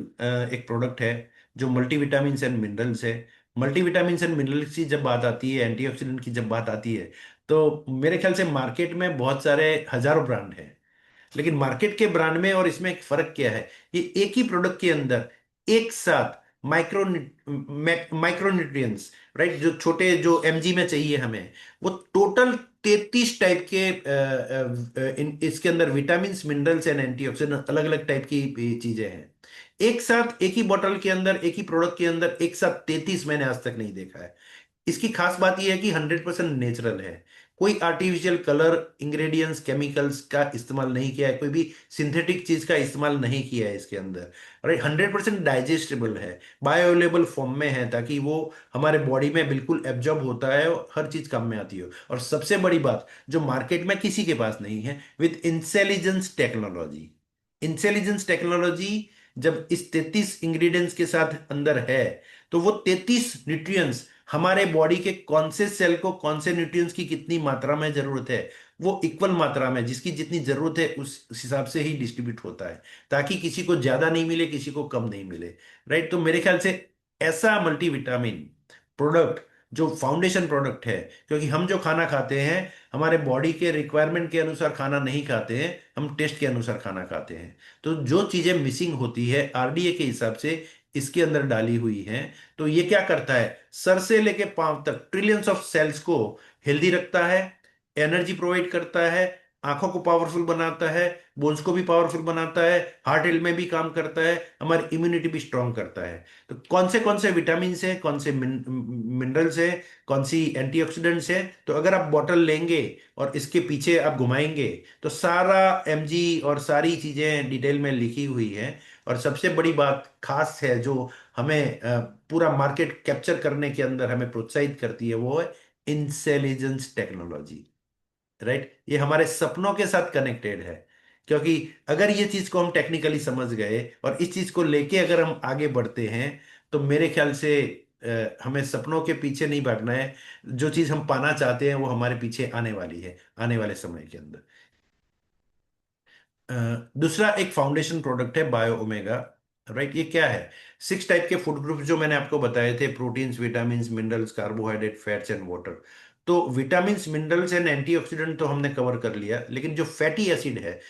एक प्रोडक्ट है जो मल्टीविटामिन्स एंड मिनरल्स है। मल्टीविटामिन्स एंड मिनरल्स की जब बात आती है, एंटीऑक्सीडेंट की जब बात आती है, तो मेरे ख्याल से मार्केट में बहुत सारे हजारों ब्रांड हैं। लेकिन मार्केट के ब्रांड में और इसमें एक फर्क क्या है? ये एक ही प्रोडक्ट के अंदर एक साथ माइक्रोन्यूट्रिएंट्स, राइट, जो छोटे जो एमजी में चाहिए हमें, वो टोटल 33 टाइप के इसके अंदर विटामिन मिनरल्स एंड एंटीऑक्सीडेंट अलग अलग टाइप की चीजें हैं। एक साथ एक ही बोतल के अंदर, एक ही प्रोडक्ट के अंदर एक साथ 33 मैंने आज तक नहीं देखा है। इसकी खास बात यह है कि 100% नेचुरल है। कोई आर्टिफिशियल कलर, इंग्रेडिएंट्स, केमिकल्स का इस्तेमाल नहीं किया है, कोई भी सिंथेटिक चीज का इस्तेमाल नहीं किया है इसके अंदर। और 100% डाइजेस्टेबल है, बायोअवेलेबल फॉर्म में है, ताकि वो हमारे बॉडी में बिल्कुल एब्जॉर्ब होता है और हर चीज काम में आती हो। और सबसे बड़ी बात जो मार्केट में किसी के पास नहीं है, with intelligence technology. Intelligence technology जब इस 33 इंग्रेडिएंट्स के साथ अंदर है, तो वो 33 न्यूट्रिएंट्स हमारे बॉडी के कौन से सेल को कौन से न्यूट्रिएंट्स की कितनी मात्रा में जरूरत है, वो इक्वल मात्रा में, जिसकी जितनी जरूरत है उस हिसाब से ही डिस्ट्रीब्यूट होता है, ताकि किसी को ज्यादा नहीं मिले, किसी को कम नहीं मिले, राइट। तो मेरे ख्याल से ऐसा मल्टीविटामिन प्रोडक्ट जो फाउंडेशन प्रोडक्ट है, क्योंकि हम जो खाना खाते हैं हमारे बॉडी के रिक्वायरमेंट के अनुसार खाना नहीं खाते हैं, हम टेस्ट के अनुसार खाना खाते हैं। तो जो चीजें मिसिंग होती है आरडीए के हिसाब से इसके अंदर डाली हुई हैं, तो ये क्या करता है, सर से लेके पांव तक ट्रिलियंस ऑफ सेल्स को हेल्दी रखता है, एनर्जी प्रोवाइड करता है, आंखों को पावरफुल बनाता है, बोन्स को भी पावरफुल बनाता है, हार्ट हेल्थ में भी काम करता है, हमारी इम्यूनिटी भी स्ट्रांग करता है। तो कौन से विटामिन है, कौन से मिनरल्स है, कौन सी एंटीऑक्सीडेंट्स है, तो अगर आप बॉटल लेंगे और इसके पीछे आप घुमाएंगे तो सारा एमजी और सारी चीजें डिटेल में लिखी हुई है। और सबसे बड़ी बात खास है जो हमें पूरा मार्केट कैप्चर करने के अंदर हमें प्रोत्साहित करती है, वो है इंटेलिजेंस टेक्नोलॉजी, राइट। ये हमारे सपनों के साथ कनेक्टेड है, क्योंकि अगर ये चीज को हम टेक्निकली समझ गए और इस चीज को लेके अगर हम आगे बढ़ते हैं, तो मेरे ख्याल से हमें सपनों के पीछे नहीं भागना है। जो चीज हम पाना चाहते हैं वो हमारे पीछे आने वाली है आने वाले समय के अंदर। अ, दूसरा एक फाउंडेशन प्रोडक्ट है बायो ओमेगा, राइट। ये क्या है? 6 टाइप के फूड ग्रुप जो मैंने आपको बताए थे, proteins, vitamins, minerals, carbohydrate, fats and water. तो विटामिन्स, मिनरल्स एंड एंटीऑक्सीडेंट तो हमने कवर कर लिया, लेकिन जो फैटी एसिड है,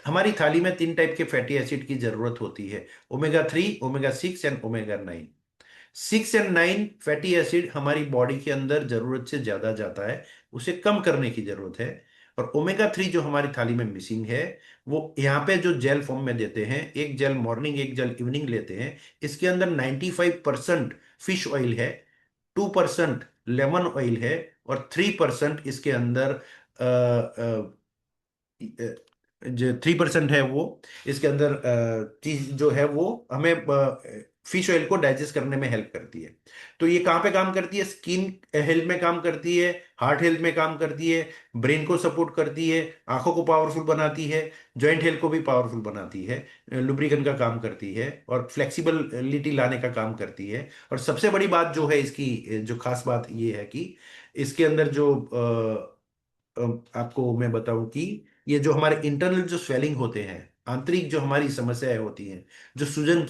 हमारी थाली में 3 टाइप के फैटी एसिड की जरूरत होती है, omega 3, omega 6 and omega 9। 6 and 9 fatty acid हमारी बॉडी के अंदर जरूरत से ज्यादा जाता है, उसे कम करने की जरूरत है। और ओमेगा 3 जो हमारी थाली में मिसिंग है, वो यहाँ पे जो जेल फॉर्म में देते हैं, एक जेल मॉर्निंग एक जेल इवनिंग लेते हैं, इसके अंदर 95% फिश ऑयल है, 2% लेमन ऑयल है, और 3% इसके अंदर जो 3% है वो इसके अंदर चीज जो है वो हमें फिश ऑयल को डाइजेस्ट करने में हेल्प करती है। तो ये कहाँ पे काम करती है? स्किन हेल्थ में काम करती है, हार्ट हेल्थ में काम करती है, ब्रेन को सपोर्ट करती है, आंखों को पावरफुल बनाती है, जॉइंट हेल्थ को भी पावरफुल बनाती है, लुब्रिकेंट का काम करती है, और फ्लेक्सिबिलिटी लाने का काम करती है। और सबसे बड़ी बात जो है इसकी, जो खास बात ये है कि इसके अंदर जो आपको मैं बताऊं कि ये जो हमारे इंटरनल जो स्वेलिंग होते हैं, आंतरिक जो हमारी समस्याएं होती हैं, जो सूजन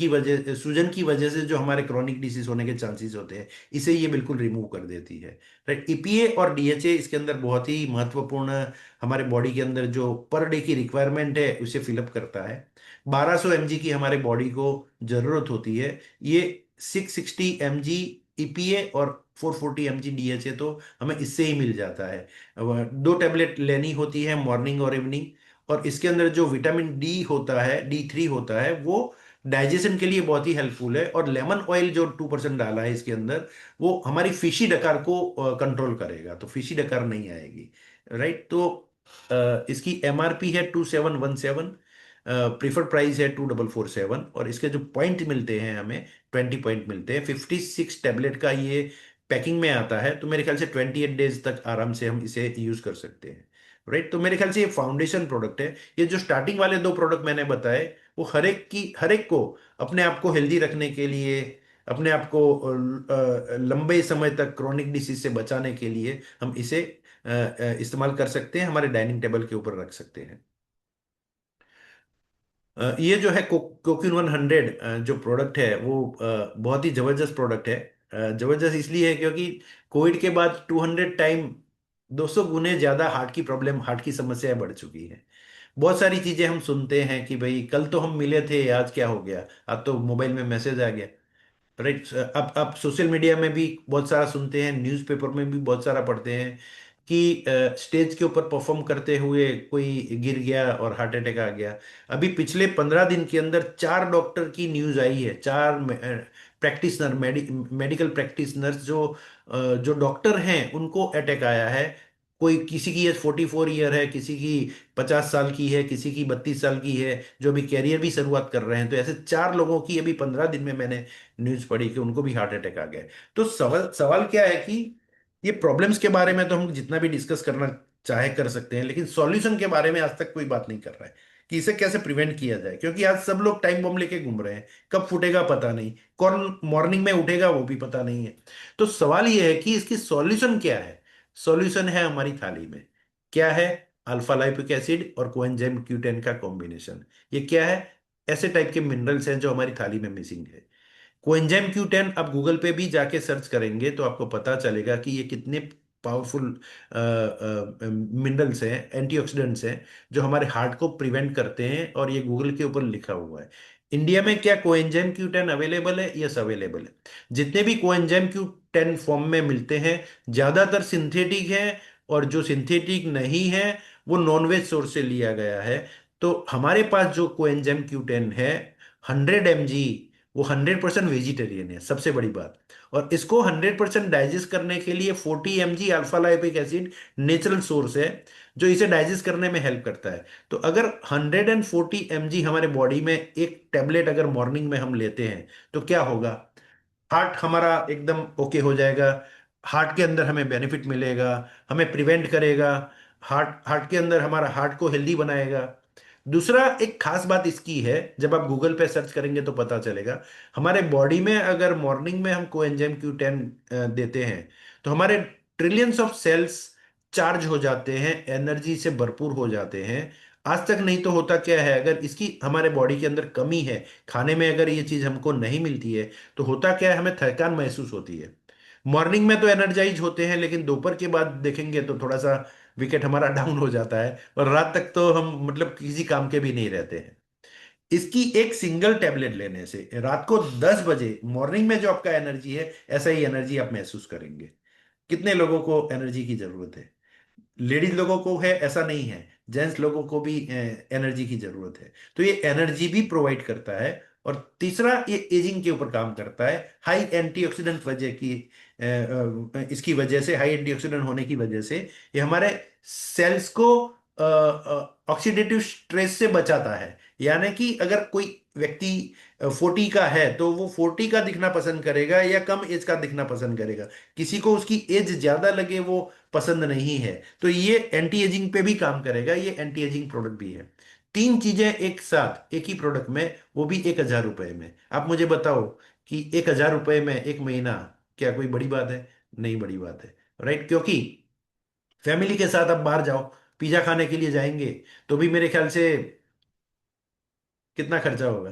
की वजह से जो हमारे क्रॉनिक डिसीज होने के चांसेस होते हैं, इसे ये बिल्कुल रिमूव कर देती है। राइट, ईपीए और डीएचए इसके अंदर बहुत ही महत्वपूर्ण, हमारे बॉडी के अंदर जो पर डे की रिक्वायरमेंट है उसे फिलअप करता है। 1200 mg की हमारे बॉडी को जरूरत होती है। ये 660 mg ईपीए और 440 mg डीएचए तो हमें इससे ही मिल जाता है। अब 2 टैबलेट लेनी होती है मॉर्निंग और इवनिंग। और इसके अंदर जो विटामिन डी होता है, D3 होता है, वो डाइजेशन के लिए बहुत ही हेल्पफुल है। और लेमन ऑयल जो 2% डाला है इसके अंदर, वो हमारी फिशी डकार को कंट्रोल करेगा, तो फिशी डकार नहीं आएगी। राइट, तो इसकी एमआरपी है 2717, प्रीफर्ड प्राइस है 2447, और इसके जो पॉइंट मिलते हैं हमें, 20 पॉइंट मिलते हैं। 56 टैबलेट का ये पैकिंग में आता है, तो मेरे ख्याल से 28 डेज तक आराम से हम इसे यूज कर सकते हैं। राइट, तो मेरे ख्याल से ये फाउंडेशन प्रोडक्ट है। ये जो स्टार्टिंग वाले 2 प्रोडक्ट मैंने बताए, वो हर एक को अपने आप को हेल्दी रखने के लिए, अपने आप को लंबे समय तक क्रॉनिक डिसीज से बचाने के लिए हम इसे इस्तेमाल कर सकते हैं, हमारे डाइनिंग टेबल के ऊपर रख सकते हैं। ये जो है कोक्यून 100 जो प्रोडक्ट है वो बहुत ही जबरदस्त प्रोडक्ट है। जबरदस्त इसलिए है क्योंकि कोविड के बाद 200 टाइम, 200 गुने ज्यादा हार्ट की प्रॉब्लम, हार्ट की समस्याएं बढ़ चुकी है। बहुत सारी चीजें हम सुनते हैं कि भाई कल तो हम मिले थे, आज क्या हो गया, अब तो मोबाइल में मैसेज आ गया। राइट, अब सोशल मीडिया में भी बहुत सारा सुनते हैं, न्यूज़पेपर में भी बहुत सारा पढ़ते हैं कि स्टेज के ऊपर परफॉर्म करते हुए कोई गिर गया और हार्ट अटैक आ गया। अभी पिछले 15 दिन के अंदर 4 डॉक्टर की न्यूज आई है, 4 प्रैक्टिशनर, मेडिकल प्रैक्टिशनर्स जो डॉक्टर हैं, उनको अटैक आया है। कोई, किसी की एज 44 ईयर है, किसी की 50 साल की है, किसी की 32 साल की है, जो अभी कैरियर भी शुरुआत कर रहे हैं। तो ऐसे 4 लोगों की अभी 15 दिन में मैंने न्यूज पढ़ी कि उनको भी हार्ट अटैक आ गया है। तो सवाल सवाल क्या है कि ये प्रॉब्लम्स के बारे में तो हम जितना भी डिस्कस करना चाहे कर सकते हैं, लेकिन सॉल्यूशन के बारे में आज तक कोई बात नहीं कर रहा है कि इसे कैसे प्रिवेंट किया जाए। क्योंकि आज सब लोग टाइम बम लेके घूम रहे हैं, कब फूटेगा पता नहीं, कौन मॉर्निंग में उठेगा वो भी पता नहीं है। तो सवाल ये है कि इसकी सॉल्यूशन क्या है? सॉल्यूशन है हमारी थाली में। क्या है? अल्फा लाइपिक एसिड और कोएंजाइम Q10 का कॉम्बिनेशन। ये क्या है? ऐसे टाइप के मिनरल्स हैं जो हमारी थाली में मिसिंग है। कोएंजाइम Q10 आप गूगल पे भी जाके सर्च करेंगे तो आपको पता चलेगा कि ये कितने पावरफुल मिनरल्स हैं, एंटीऑक्सीडेंट्स हैं, जो हमारे हार्ट को प्रिवेंट करते हैं। और ये गूगल के ऊपर लिखा हुआ है। इंडिया में क्या कोएंजाइम Q10 अवेलेबल है? यस, अवेलेबल है। जितने भी कोएंजाइम Q10 फॉर्म में मिलते हैं, ज्यादातर सिंथेटिक हैं, और जो सिंथेटिक नहीं है वो नॉनवेज सोर्स से लिया गया है। तो हमारे पास जो कोएंजाइम Q10 है, 100 mg, वो 100% वेजिटेरियन है, सबसे बड़ी बात। और इसको 100% डाइजेस्ट करने के लिए 40 mg alpha lipoic acid natural source है, जो इसे डाइजेस्ट करने में हेल्प करता है। तो अगर 140 mg हमारे बॉडी में एक टैबलेट अगर मॉर्निंग में हम लेते हैं, तो क्या होगा? हार्ट हमारा एकदम ओके हो जाएगा। हार्ट के अंदर हमें बेनिफिट मिलेगा, हमें प्रिवेंट करेगा। हार्ट हार्ट के अंदर हमारा हार्ट को हेल्दी बनाएगा। दूसरा, एक खास बात इसकी है, जब आप गूगल पे सर्च करेंगे तो पता चलेगा, हमारे बॉडी में अगर मॉर्निंग में हम कोएंजाइम Q10 देते हैं, तो हमारे ट्रिलियंस ऑफ सेल्स चार्ज हो जाते हैं, एनर्जी से भरपूर हो जाते हैं। आज तक नहीं तो होता क्या है, अगर इसकी हमारे बॉडी के अंदर कमी है, खाने में अगर ये चीज हमको नहीं मिलती है, तो होता क्या है, हमें थकान महसूस होती है। मॉर्निंग में तो एनर्जाइज होते हैं, लेकिन दोपहर के बाद देखेंगे तो थोड़ा सा विकेट हमारा डाउन हो जाता है, और रात तक तो हम मतलब किसी काम के भी नहीं रहते हैं। इसकी एक सिंगल टेबलेट लेने से रात को 10 बजे मॉर्निंग में जो आपका एनर्जी है, ऐसा ही एनर्जी आप महसूस करेंगे। कितने लोगों को एनर्जी की जरूरत है? लेडीज लोगों को है, ऐसा नहीं है, जेंट्स लोगों को भी एनर्जी की जरूरत है। तो ये एनर्जी भी प्रोवाइड करता है। और तीसरा, ये एजिंग के ऊपर काम करता है, हाई एंटीऑक्सीडेंट वजह की, इसकी वजह से, हाई एंटीऑक्सीडेंट होने की वजह से ये हमारे सेल्स को ऑक्सीडेटिव स्ट्रेस से बचाता है। यानी कि अगर कोई व्यक्ति 40 का है तो वो 40 का दिखना पसंद करेगा या कम एज का दिखना पसंद करेगा। किसी को उसकी एज ज्यादा लगे वो पसंद नहीं है। तो ये एंटी एजिंग पे भी काम करेगा, ये एंटी एजिंग प्रोडक्ट भी है। तीन चीजें एक साथ एक ही प्रोडक्ट में, वो भी 1,000 रुपए में। आप मुझे बताओ कि 1,000 रुपए में एक महीना क्या कोई बड़ी बात है? नहीं बड़ी बात है, राइट? क्योंकि फैमिली के साथ आप बाहर जाओ, पिज्जा खाने के लिए जाएंगे तो भी मेरे ख्याल से कितना खर्चा होगा?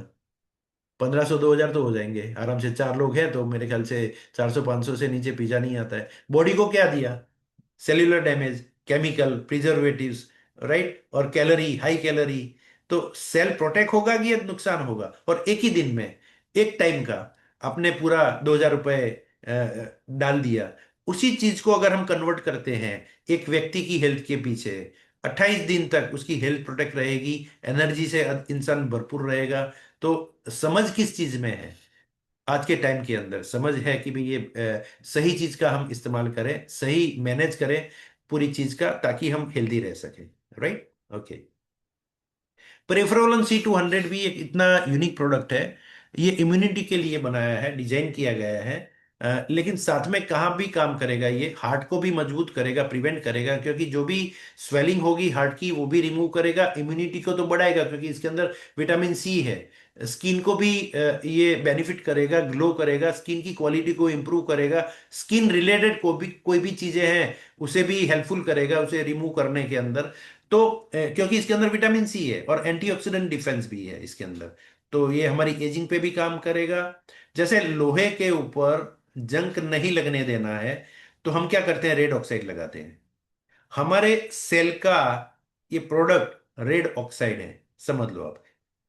1,500 2,000 तो हो जाएंगे आराम से। चार लोग हैं तो मेरे ख्याल से 400 500 से नीचे पिज्जा नहीं आता है। बॉडी को क्या दिया? Cellular damage, chemical, preservatives, right, और कैलोरी, हाई कैलोरी। तो सेल प्रोटेक्ट होगा कि ये नुकसान होगा? और एक ही दिन में, एक टाइम का आपने पूरा 2,000 रुपए डाल दिया। उसी चीज को अगर हम कन्वर्ट करते हैं एक व्यक्ति की हेल्थ के पीछे, 28 दिन तक उसकी हेल्थ प्रोटेक्ट रहेगी, एनर्जी से इंसान भरपूर रहेगा। तो समझ किस चीज में है? आज के टाइम के अंदर समझ है कि भाई ये सही चीज का हम इस्तेमाल करें, सही मैनेज करें पूरी चीज का, ताकि हम हेल्दी रह सकें, राइट? ओके। प्रेफरोलन C200 भी एक इतना यूनिक प्रोडक्ट है। ये इम्यूनिटी के लिए बनाया है, डिजाइन किया गया है। लेकिन साथ में कहाँ भी काम करेगा, ये हार्ट को भी मजबूत करेगा, प्रिवेंट करेगा, क्योंकि जो भी स्वेलिंग होगी हार्ट की वो भी रिमूव करेगा। इम्यूनिटी को तो बढ़ाएगा क्योंकि इसके अंदर विटामिन सी है। स्किन को भी ये बेनिफिट करेगा, ग्लो करेगा, स्किन की क्वालिटी को इंप्रूव करेगा। स्किन रिलेटेड कोई भी चीजें हैं उसे भी हेल्पफुल करेगा, उसे रिमूव करने के अंदर। तो क्योंकि इसके अंदर विटामिन सी है और एंटीऑक्सीडेंट डिफेंस भी है इसके अंदर, तो ये हमारी एजिंग पे भी काम करेगा। जैसे लोहे के ऊपर जंग नहीं लगने देना है तो हम क्या करते हैं? रेड ऑक्साइड लगाते हैं। हमारे सेल का ये प्रोडक्ट रेड ऑक्साइड है, समझ लो आप।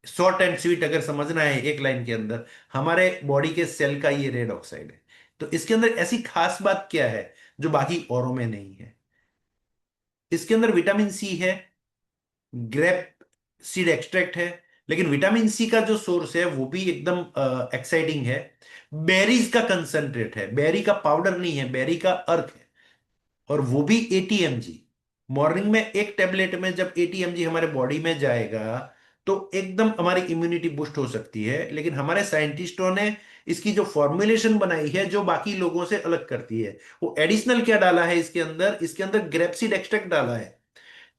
शॉर्ट एंड स्वीट अगर समझना है एक लाइन के अंदर, हमारे बॉडी के सेल का ये रेड ऑक्साइड है। तो इसके अंदर ऐसी खास बात क्या है जो बाकी औरों में नहीं है? इसके अंदर विटामिन सी है, ग्रेप सीड एक्सट्रैक्ट है। लेकिन विटामिन सी का जो सोर्स है वो भी एकदम एक्साइटिंग है। बेरीज का कंसंट्रेट है, बेरी का पाउडर नहीं है, बेरी का अर्क है। और वो भी 80 mg। मॉर्निंग में एक टेबलेट में जब 80 mg हमारे बॉडी में जाएगा तो एकदम हमारी इम्यूनिटी बूस्ट हो सकती है। लेकिन हमारे साइंटिस्टों ने इसकी जो फॉर्मुलेशन बनाई है जो बाकी लोगों से अलग करती है, वो एडिशनल क्या डाला है इसके अंदर? इसके अंदर ग्रेप्सिड एक्सट्रैक्ट डाला है।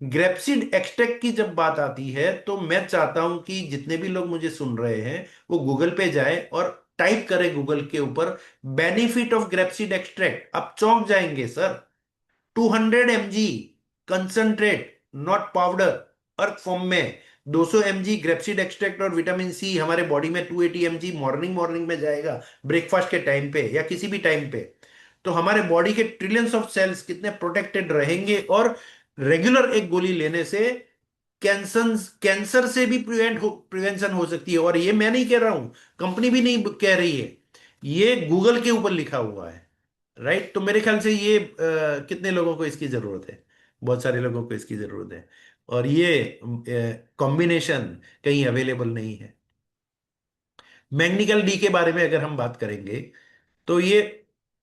ग्रेप्सिड एक्सट्रैक्ट की जब बात आती है तो मैं चाहता हूं कि जितने भी लोग मुझे सुन रहे हैं वो गूगल पे जाए और टाइप करें गूगल के ऊपर बेनिफिट ऑफ ग्रेप्सिड एक्सट्रैक्ट। आप चौंक जाएंगे sir. 200 mg concentrate, not powder, अर्क फॉर्म में। 200 mg ग्रेप्सिड एक्सट्रैक्ट और विटामिन सी हमारे बॉडी में 280 mg मॉर्निंग मॉर्निंग में जाएगा, ब्रेकफास्ट के टाइम पे या किसी भी टाइम पे। तो हमारे बॉडी के ट्रिलियंस ऑफ सेल्स कितने प्रोटेक्टेड रहेंगे। और रेगुलर एक गोली लेने से कैंसर कैंसर से भी प्रिवेंशन हो सकती है। और ये मैं नहीं कह रहा हूं, कंपनी भी नहीं कह रही है, ये गूगल के ऊपर लिखा हुआ है, राइट? तो मेरे ख्याल से ये कितने लोगों को इसकी जरूरत है? बहुत सारे लोगों को इसकी जरूरत है। और ये कॉम्बिनेशन कहीं अवेलेबल नहीं है। मैग्नीकल डी के बारे में अगर हम बात करेंगे तो ये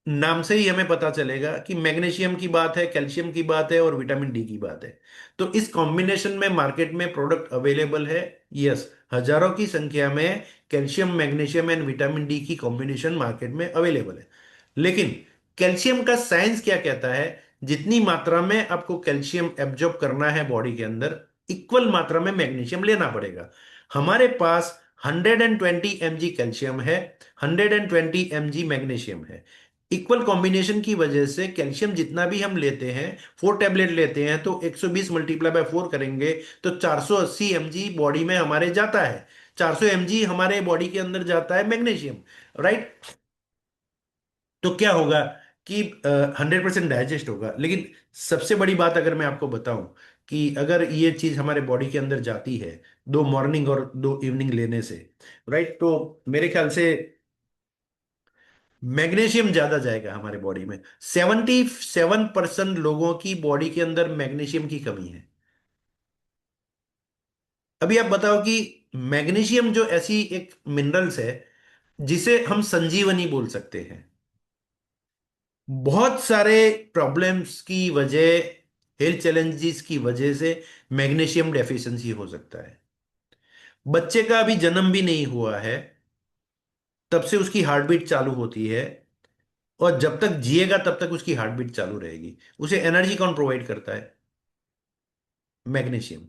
नाम से ही हमें पता चलेगा कि मैग्नीशियम की बात है, कैल्शियम की बात है और विटामिन डी की बात है। तो इस कॉम्बिनेशन में मार्केट में प्रोडक्ट अवेलेबल है। यस, हजारों की संख्या में calcium, magnesium and vitamin D की कॉम्बिनेशन मार्केट में अवेलेबल है। लेकिन कैल्शियम का साइंस क्या कहता है? जितनी मात्रा में आपको कैल्शियम एब्जॉर्ब करना है बॉडी के अंदर, इक्वल मात्रा में मैग्नीशियम लेना पड़ेगा। हमारे पास 120 mg कैल्शियम है, 120 mg मैग्नीशियम है। इक्वल कॉम्बिनेशन की वजह से कैल्शियम जितना भी हम लेते हैं, 4 टेबलेट लेते हैं तो 120 मल्टीप्लाई बाय 4 करेंगे तो 480 mg बॉडी में हमारे जाता है। 400 mg हमारे बॉडी के अंदर जाता है मैग्नीशियम, राइट? तो क्या होगा कि 100% डाइजेस्ट होगा। लेकिन सबसे बड़ी बात अगर मैं आपको बताऊं कि अगर ये चीज हमारे बॉडी के अंदर जाती है 2 मॉर्निंग और 2 इवनिंग लेने से, राइट, तो मेरे ख्याल से मैग्नीशियम ज्यादा जाएगा हमारे बॉडी में। 77% लोगों की बॉडी के अंदर मैग्नीशियम की कमी है। अभी आप बताओ कि मैग्नीशियम जो ऐसी एक मिनरल्स है जिसे हम संजीवनी बोल सकते हैं। बहुत सारे प्रॉब्लम्स की वजह, हेल्थ चैलेंजेस की वजह से मैग्नीशियम डेफिशिएंसी हो सकता है। बच्चे का अभी जन्म भी नहीं हुआ है तब से उसकी हार्ट बीट चालू होती है, और जब तक जिएगा तब तक उसकी हार्ट बीट चालू रहेगी। उसे एनर्जी कौन प्रोवाइड करता है? मैग्नीशियम।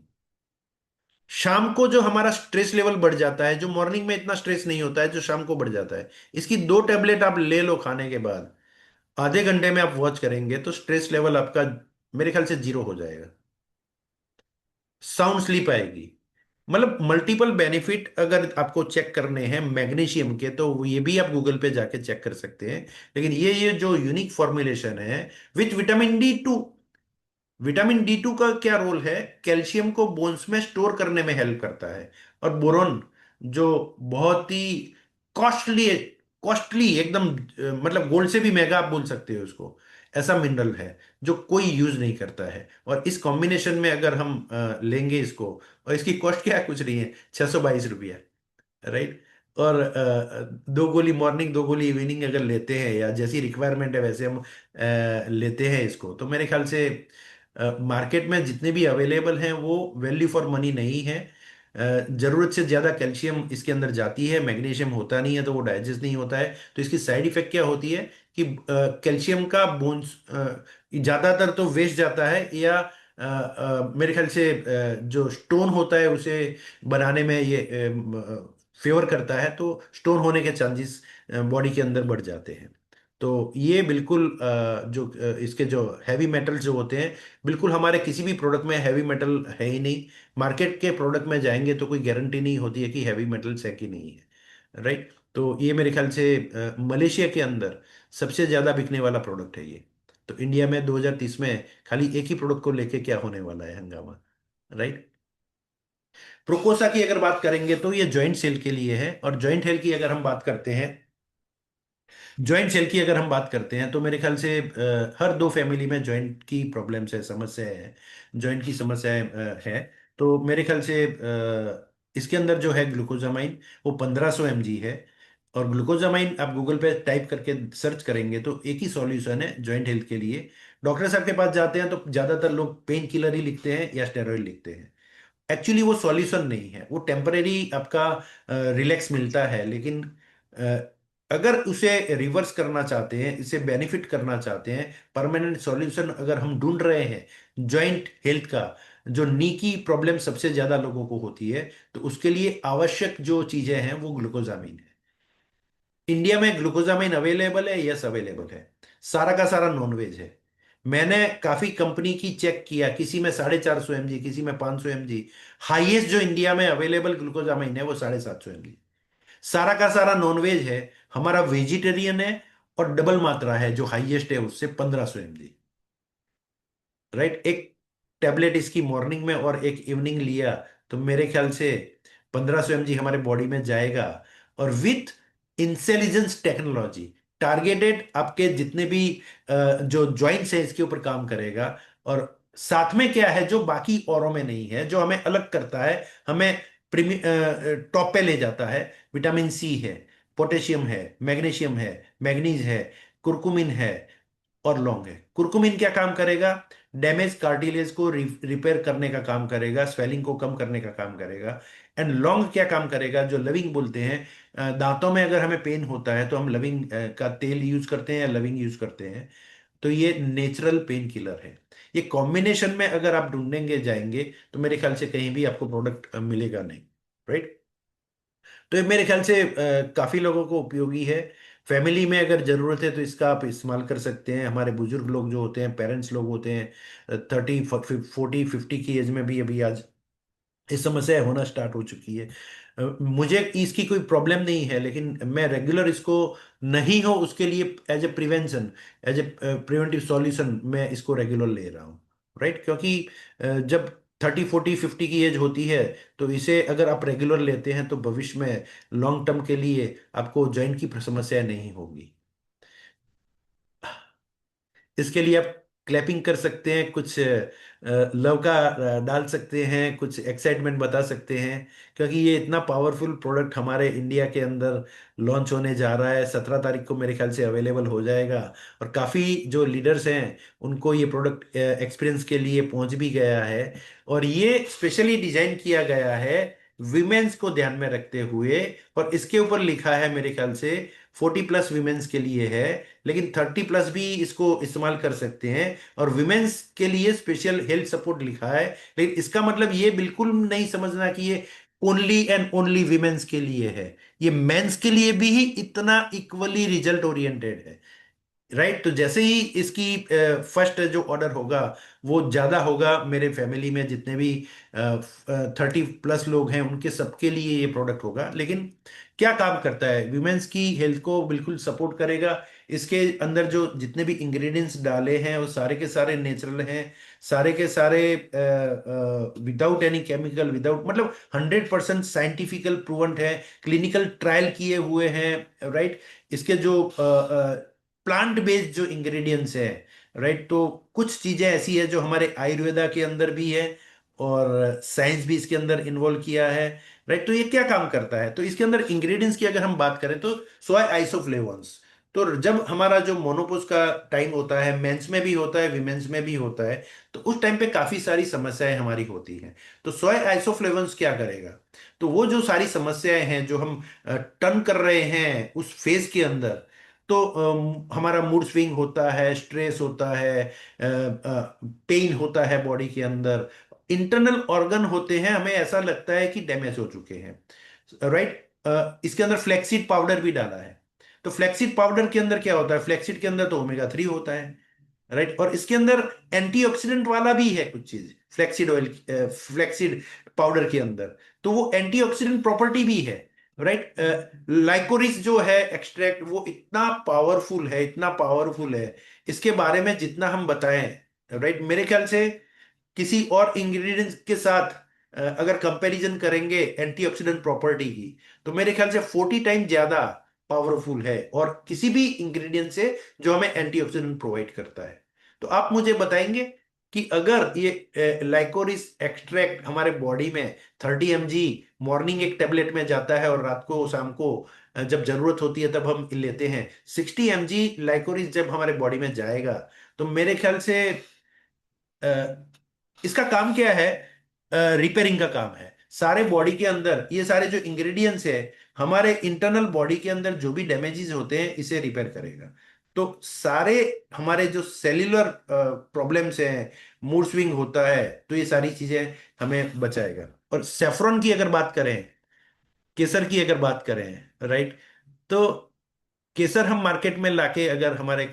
शाम को जो हमारा स्ट्रेस लेवल बढ़ जाता है, जो मॉर्निंग में इतना स्ट्रेस नहीं होता है, जो शाम को बढ़ जाता है, इसकी 2 टैबलेट आप ले लो खाने के बाद, आधे घंटे में आप वॉच करेंगे तो स्ट्रेस लेवल आपका मेरे ख्याल से 0 हो जाएगा। साउंड स्लीप आएगी। मतलब मल्टीपल बेनिफिट अगर आपको चेक करने हैं मैग्नीशियम के, तो ये भी आप गूगल पे जाके चेक कर सकते हैं। लेकिन ये जो यूनिक फॉर्मुलेशन है with vitamin D2। Vitamin D2 का क्या रोल है? कैल्शियम को बोन्स में स्टोर करने में हेल्प करता है। और बोरॉन, जो बहुत ही कॉस्टली कॉस्टली एकदम, मतलब गोल्ड से भी महंगा आप बोल सकते हो उसको, ऐसा मिनरल है जो कोई यूज नहीं करता है। और इस कॉम्बिनेशन में अगर हम लेंगे इसको, और इसकी कॉस्ट क्या है, कुछ नहीं है, 622 रुपया। राइट। और 2 गोली मॉर्निंग 2 गोली इवनिंग अगर लेते हैं, या जैसी रिक्वायरमेंट है वैसे हम लेते हैं इसको, तो मेरे ख्याल से मार्केट में जितने भी अवेलेबल हैं वो वैल्यू फॉर मनी नहीं है। जरूरत से ज्यादा कैल्शियम इसके अंदर जाती है, मैग्नीशियम होता नहीं है, तो वो डाइजेस्ट नहीं होता है। तो इसकी साइड इफेक्ट क्या होती है कि कैल्शियम का बोन्स ज्यादातर तो वेस्ट जाता है, या मेरे ख्याल से जो स्टोन होता है उसे बनाने में ये फेवर करता है, तो स्टोन होने के चांसेस बॉडी के अंदर बढ़ जाते हैं। तो ये बिल्कुल इसके जो हैवी मेटल्स जो होते हैं, बिल्कुल हमारे किसी भी प्रोडक्ट में हैवी मेटल है ही नहीं। मार्केट के प्रोडक्ट में जाएंगे तो कोई गारंटी नहीं होती है कि हैवी मेटल्स है कि नहीं है। राइट। तो ये मेरे ख्याल से मलेशिया के अंदर सबसे ज्यादा बिकने वाला प्रोडक्ट है ये। तो इंडिया में 2030 में खाली एक ही प्रोडक्ट को लेके क्या होने वाला है हंगामा। राइट। प्रोकोसा की अगर बात करेंगे तो ये जॉइंट सेल के लिए है। और जॉइंट हेल्थ की अगर हम बात करते हैं, जॉइंट सेल की अगर हम बात करते हैं, तो मेरे ख्याल से हर 2 फैमिली में जॉइंट की प्रॉब्लम्स है, समस्या है, जॉइंट की समस्याएं है। तो मेरे ख्याल से इसके अंदर जो है ग्लूकोजामाइन, वो 1500 mg है। और ग्लूकोजामाइन आप गूगल पे टाइप करके सर्च करेंगे तो एक ही सॉल्यूशन है जॉइंट हेल्थ के लिए। डॉक्टर साहब के पास जाते हैं तो ज्यादातर लोग पेन किलर ही लिखते हैं या स्टेरॉइड लिखते हैं। एक्चुअली वो सॉल्यूशन नहीं है, वो टेम्परेरी आपका रिलैक्स मिलता है, लेकिन अ, अगर उसे रिवर्स करना चाहते हैं, इसे बेनिफिट करना चाहते हैं, परमानेंट सॉल्यूशन अगर हम ढूंढ रहे हैं जॉइंट हेल्थ का, जो नी की प्रॉब्लम सबसे ज्यादा लोगों को होती है, तो उसके लिए आवश्यक जो चीजें हैं वो ग्लूकोजामिन है। इंडिया में ग्लूकोजामिन अवेलेबल है? यस अवेलेबल है। सारा का सारा नॉनवेज है। मैंने काफी कंपनी की चेक किया, किसी में 450 mg, किसी में 500 mg। हाईएस्ट जो इंडिया में अवेलेबल ग्लूकोजामाइन है वो 750 mg। सारा का सारा नॉनवेज है। हमारा वेजिटेरियन है, और डबल मात्रा है जो हाईएस्ट है उससे 1500 mg। राइट। एक टैबलेट इसकी मॉर्निंग में और एक इवनिंग लिया तो मेरे ख्याल से 1500 mg हमारे बॉडी में जाएगा। और विथ इंटेलिजेंस टेक्नोलॉजी टारगेटेड आपके जितने भी जो जॉइंट्स है इसके ऊपर काम करेगा। और साथ में क्या है जो बाकी औरों में नहीं है, जो हमें अलग करता है, हमें टॉप पे ले जाता है, विटामिन C है, पोटेशियम है, मैग्नीशियम है, मैग्नीज है, कुरकुमिन है, और लौंग है। कुरकुमिन क्या काम करेगा? डैमेज कार्टिलेज को रिपेयर करने का काम करेगा, स्वेलिंग को कम करने का काम करेगा। एंड लौंग क्या काम करेगा? जो लविंग बोलते हैं, दांतों में अगर हमें पेन होता है तो हम लविंग का तेल यूज करते हैं या लविंग यूज करते हैं। तो ये नेचुरल पेन किलर है। ये कॉम्बिनेशन में अगर आप ढूंढेंगे जाएंगे तो मेरे ख्याल से कहीं भी आपको प्रोडक्ट मिलेगा नहीं। राइट। तो ये मेरे ख्याल से काफी लोगों को उपयोगी है। फैमिली में अगर जरूरत है तो इसका आप इस्तेमाल कर सकते हैं। हमारे बुजुर्ग लोग जो होते हैं, पेरेंट्स लोग होते हैं, 30 40 50 की एज में भी अभी आज इस समस्या होना स्टार्ट हो चुकी है। मुझे इसकी कोई प्रॉब्लम नहीं है, लेकिन मैं रेगुलर इसको नहीं हो उसके लिए as a prevention, as a preventive solution मैं इसको रेगुलर ले रहा हूँ। राइट। क्योंकि जब 30 40 50 की एज होती है, तो इसे अगर आप रेगुलर लेते हैं तो भविष्य में लॉन्ग टर्म के लिए आपको जॉइंट की समस्या नहीं होगी। इसके लिए आप क्लैपिंग कर सकते हैं, कुछ लव का डाल सकते हैं, कुछ एक्साइटमेंट बता सकते हैं, क्योंकि ये इतना पावरफुल प्रोडक्ट हमारे इंडिया के अंदर लॉन्च होने जा रहा है। 17 तारीख को मेरे ख्याल से अवेलेबल हो जाएगा। और काफ़ी जो लीडर्स हैं उनको ये प्रोडक्ट एक्सपीरियंस के लिए पहुंच भी गया है। और ये स्पेशली डिजाइन किया गया है विमेन्स को ध्यान में रखते हुए। और इसके ऊपर लिखा है मेरे ख्याल से 40+ विमेन्स के लिए है, लेकिन 30+ भी इसको इस्तेमाल कर सकते हैं। और विमेन्स के लिए स्पेशल हेल्थ सपोर्ट लिखा है, लेकिन इसका मतलब ये बिल्कुल नहीं समझना कि ये ओनली एंड ओनली विमेन्स के लिए है। ये मेंस के लिए भी ही इतना इक्वली रिजल्ट ओरिएंटेड है। राइट। तो जैसे ही इसकी फर्स्ट जो ऑर्डर होगा वो ज्यादा होगा, मेरे फैमिली में जितने भी 30+ लोग हैं उनके सबके लिए ये प्रोडक्ट होगा। लेकिन क्या काम करता है, विमेंस की हेल्थ को बिल्कुल सपोर्ट करेगा। इसके अंदर जो जितने भी इंग्रेडिएंट्स डाले हैं वो सारे के सारे नेचुरल हैं, सारे के सारे विदाउट एनी केमिकल, विदाउट मतलब 100% साइंटिफिकल प्रूवन है, क्लिनिकल ट्रायल किए हुए हैं। राइट। इसके जो प्लांट बेस्ड जो इंग्रेडिएंट्स है, राइट। तो कुछ चीजें ऐसी है जो हमारे आयुर्वेदा के अंदर भी है और साइंस भी इसके अंदर इन्वॉल्व किया है। राइट। तो ये क्या काम करता है, तो इसके अंदर इंग्रेडिएंट्स की अगर हम बात करें तो सोया आइसोफ्लेवोन्स। तो जब हमारा जो मोनोपोज का टाइम होता है, मेंस में भी होता है, विमेंस में भी होता है, तो उस टाइम पे काफी सारी समस्याएं हमारी होती हैं। तो सोया आइसोफ्लेवोन्स क्या करेगा, तो वो जो सारी समस्याएं हैं जो हम टर्न कर रहे हैं उस फेज के अंदर, तो हमारा मूड स्विंग होता है, स्ट्रेस होता है, पेन होता है बॉडी के अंदर, इंटरनल ऑर्गन होते हैं, हमें ऐसा लगता है कि डैमेज हो चुके हैं। राइट। इसके अंदर फ्लैक्सीड पाउडर भी डाला है। तो फ्लैक्सीड पाउडर के अंदर क्या होता है, फ्लैक्सीड के अंदर तो ओमेगा 3 होता है। राइट। और इसके अंदर एंटीऑक्सीडेंट वाला भी है कुछ चीज, फ्लैक्सीड ऑयल, फ्लैक्सीड पाउडर के अंदर, तो वो एंटीऑक्सीडेंट प्रॉपर्टी भी है। राइट। लाइकोरिस जो है एक्सट्रैक्ट, वो इतना पावरफुल है, इतना पावरफुल है, इसके बारे में जितना हम बताएं, राइट, मेरे ख्याल से किसी और इंग्रेडिएंट्स के साथ अगर कंपैरिजन करेंगे एंटीऑक्सीडेंट प्रॉपर्टी की, तो मेरे ख्याल से 40 टाइम ज्यादा पावरफुल है और किसी भी इंग्रेडिएंट से जो हमें एंटीऑक्सीडेंट प्रोवाइड करता है। तो आप मुझे बताएंगे कि अगर ये लाइकोरिस एक्सट्रैक्ट हमारे बॉडी में 30 mg मॉर्निंग एक टेबलेट में जाता है और रात को शाम को जब जरूरत होती है तब हम लेते हैं, 60 mg लाइकोरिस जब हमारे बॉडी में जाएगा, तो मेरे ख्याल से इसका काम क्या है, रिपेयरिंग का काम है। सारे बॉडी के अंदर ये सारे जो इंग्रेडिएंट्स है, हमारे इंटरनल बॉडी के अंदर जो भी डैमेजेस होते हैं इसे रिपेयर करेगा। तो सारे हमारे जो सेल्यूलर प्रॉब्लम्स हैं, मूड स्विंग होता है, तो ये सारी चीजें हमें बचाएगा। और सेफ्रॉन की अगर बात करें, केसर की अगर बात करें, राइट, तो केसर हम मार्केट में लाके अगर हमारे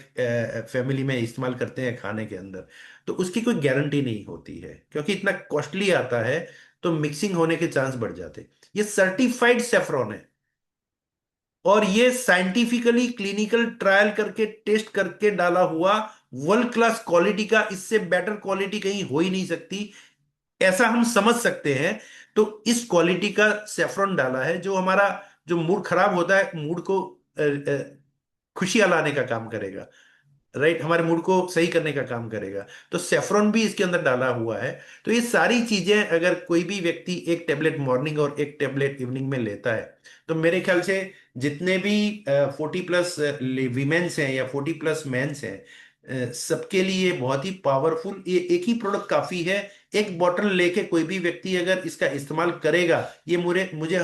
फैमिली में इस्तेमाल करते हैं खाने के अंदर, तो उसकी कोई गारंटी नहीं होती है क्योंकि इतना कॉस्टली आता है, तो मिक्सिंग होने के चांस बढ़ जाते हैं। ये सर्टिफाइड सेफ्रॉन है और ये साइंटिफिकली क्लिनिकल ट्रायल करके टेस्ट करके डाला हुआ वर्ल्ड क्लास क्वालिटी का, इससे बेटर क्वालिटी कहीं हो ही नहीं सकती, ऐसा हम समझ सकते हैं। तो इस क्वालिटी का सेफ्रॉन डाला है जो हमारा जो मूड खराब होता है, मूड को खुशियां लाने का काम करेगा। राइट। हमारे मूड को सही करने का काम करेगा। तो सेफ्रॉन भी इसके अंदर डाला हुआ है। तो ये सारी चीजें अगर कोई भी व्यक्ति एक टेबलेट मॉर्निंग और एक टेबलेट इवनिंग में लेता है, तो मेरे ख्याल से जितने भी 40+ वीमेन्स हैं या 40+ मेंस हैं, सबके लिए बहुत ही पावरफुल ये एक ही प्रोडक्ट काफी है। एक बॉटल लेके कोई भी व्यक्ति अगर इसका इस्तेमाल करेगा, ये मुझे मुझे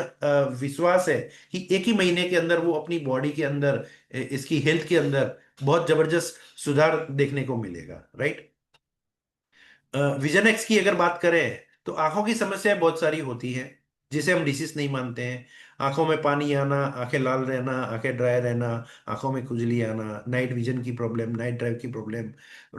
विश्वास है कि एक ही महीने के अंदर वो अपनी बॉडी के अंदर इसकी हेल्थ के अंदर बहुत जबरदस्त सुधार देखने को मिलेगा। राइट। विजन एक्स की अगर बात करें, तो आंखों की समस्याएं बहुत सारी होती हैं जिसे हम डिसीज नहीं मानते हैं। आंखों में पानी आना, आंखें लाल रहना, आंखें ड्राई रहना, आंखों में खुजली आना, नाइट विजन की प्रॉब्लम, नाइट ड्राइव की प्रॉब्लम।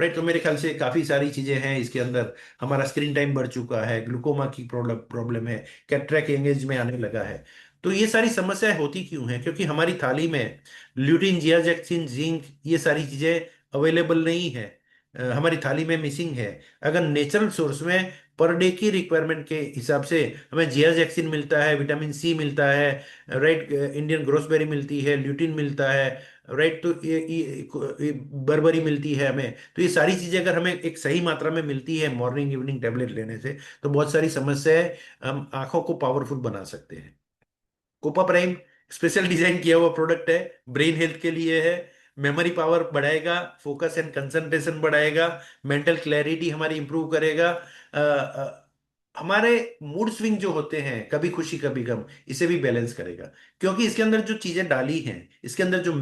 राइट। तो मेरे ख्याल से काफी सारी चीजें हैं इसके अंदर। हमारा स्क्रीन टाइम बढ़ चुका है, ग्लूकोमा की प्रॉब्लम प्रॉब्लम है, कैटरेक्ट एज में आने लगा है। तो ये सारी समस्याएं होती क्यों हैं, क्योंकि हमारी थाली में ल्यूटिन, जियाजेक्सिन, जिंक, ये सारी चीजें अवेलेबल नहीं है, हमारी थाली में मिसिंग है। अगर नेचुरल सोर्स में पर डे की रिक्वायरमेंट के हिसाब से हमें जियाजेक्सिन मिलता है, विटामिन सी मिलता है, राइट, इंडियन ग्रोसबेरी मिलती है, ल्यूटिन मिलता है, राइट, तो ये बर्बरी मिलती है हमें, तो ये सारी चीजें अगर हमें एक सही मात्रा में मिलती है मॉर्निंग इवनिंग टेबलेट लेने से, तो बहुत सारी समस्याएं हम आंखों को पावरफुल बना सकते हैं। कोपा प्राइम स्पेशल डिजाइन किया हुआ प्रोडक्ट है, ब्रेन हेल्थ के लिए है। मेमोरी पावर बढ़ाएगा, फोकस एंड कंसंट्रेशन बढ़ाएगा, मेंटल क्लैरिटी हमारी इंप्रूव करेगा, हमारे मूड स्विंग जो होते हैं, कभी खुशी कभी गम, इसे भी बैलेंस करेगा। क्योंकि इसके अंदर जो चीजें डाली हैं, इसके अंदर जो,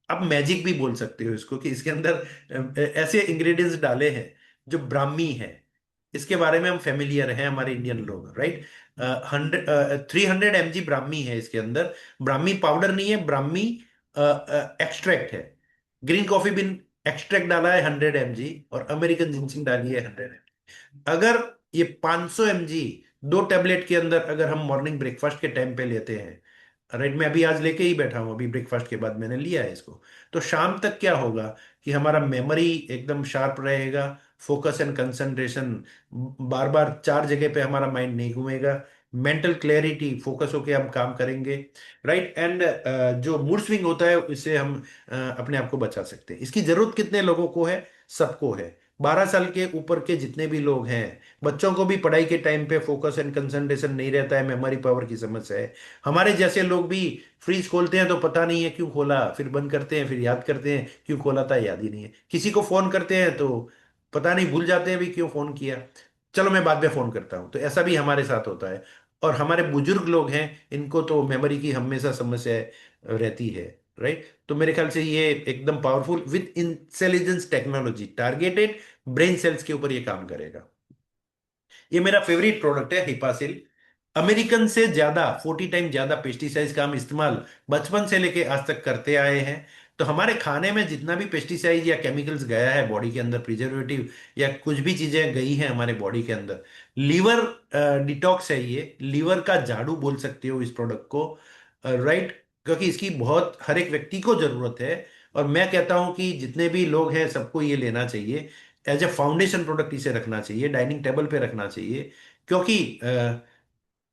आप मैजिक भी बोल सकते हो इसको, कि इसके अंदर ऐसे इंग्रेडिएंट्स डाले हैं जो ब्राह्मी है। इसके बारे में हम फेमिलियर हैं, हमारे इंडियन लोग, राइट। 300 mg ब्राह्मी है इसके अंदर। ब्राह्मी पाउडर नहीं है, ब्राह्मी एक्सट्रैक्ट है। ग्रीन कॉफी बिन एक्सट्रैक्ट डाला है 100 mg, और अमेरिकन जिंसिंग डाली है 100 mg। अगर ये 500 mg 2 टेबलेट के अंदर अगर हम मॉर्निंग ब्रेकफास्ट के टाइम पे लेते हैं, राइट, मैं अभी आज लेके ही बैठा हूं, अभी ब्रेकफास्ट के बाद मैंने लिया है इसको, तो शाम तक क्या होगा कि हमारा मेमोरी एकदम शार्प रहेगा, फोकस एंड कंसंट्रेशन, बार बार चार जगह पे हमारा माइंड नहीं घूमेगा, मेंटल क्लैरिटी, फोकस होके हम काम करेंगे, राइट। एंड जो मूड स्विंग होता है इससे हम अपने आप को बचा सकते हैं। इसकी जरूरत कितने लोगों को है? सबको है। 12 साल के ऊपर के जितने भी लोग हैं, बच्चों को भी पढ़ाई के टाइम पे फोकस एंड कंसंट्रेशन नहीं रहता है, मेमोरी पावर की समस्या है। हमारे जैसे लोग भी फ्रीज खोलते हैं तो पता नहीं है क्यों खोला, फिर बंद करते हैं, फिर याद करते हैं क्यों खोला था, याद ही नहीं है। किसी को फोन करते हैं तो पता नहीं, भूल जाते हैं भी क्यों फोन किया, चलो मैं बाद में फोन करता हूं। तो ऐसा भी हमारे साथ होता है। और हमारे बुजुर्ग लोग हैं, इनको तो मेमोरी की हमेशा समस्या रहती है, राइट। तो मेरे ख्याल से ये एकदम powerful with intelligence technology targeted brain cells के ऊपर ये काम करेगा। ये मेरा फेवरेट प्रोडक्ट है हिपासिल। अमेरिकन से ज्यादा 40 टाइम ज्यादा पेस्टिसाइड्स का हम इस्तेमाल बचपन से लेके आज तक करते आए हैं। तो हमारे खाने में जितना भी पेस्टिसाइड या केमिकल्स गया है बॉडी के अंदर, प्रिजर्वेटिव या कुछ भी चीजें गई हैं हमारे बॉडी के अंदर, लीवर डिटॉक्स है ये, लीवर का झाड़ू बोल सकते हो इस प्रोडक्ट को, राइट। क्योंकि इसकी बहुत हर एक व्यक्ति को जरूरत है। और मैं कहता हूं कि जितने भी लोग हैं सबको ये लेना चाहिए, एज ए फाउंडेशन प्रोडक्ट इसे रखना चाहिए, डाइनिंग टेबल पे रखना चाहिए। क्योंकि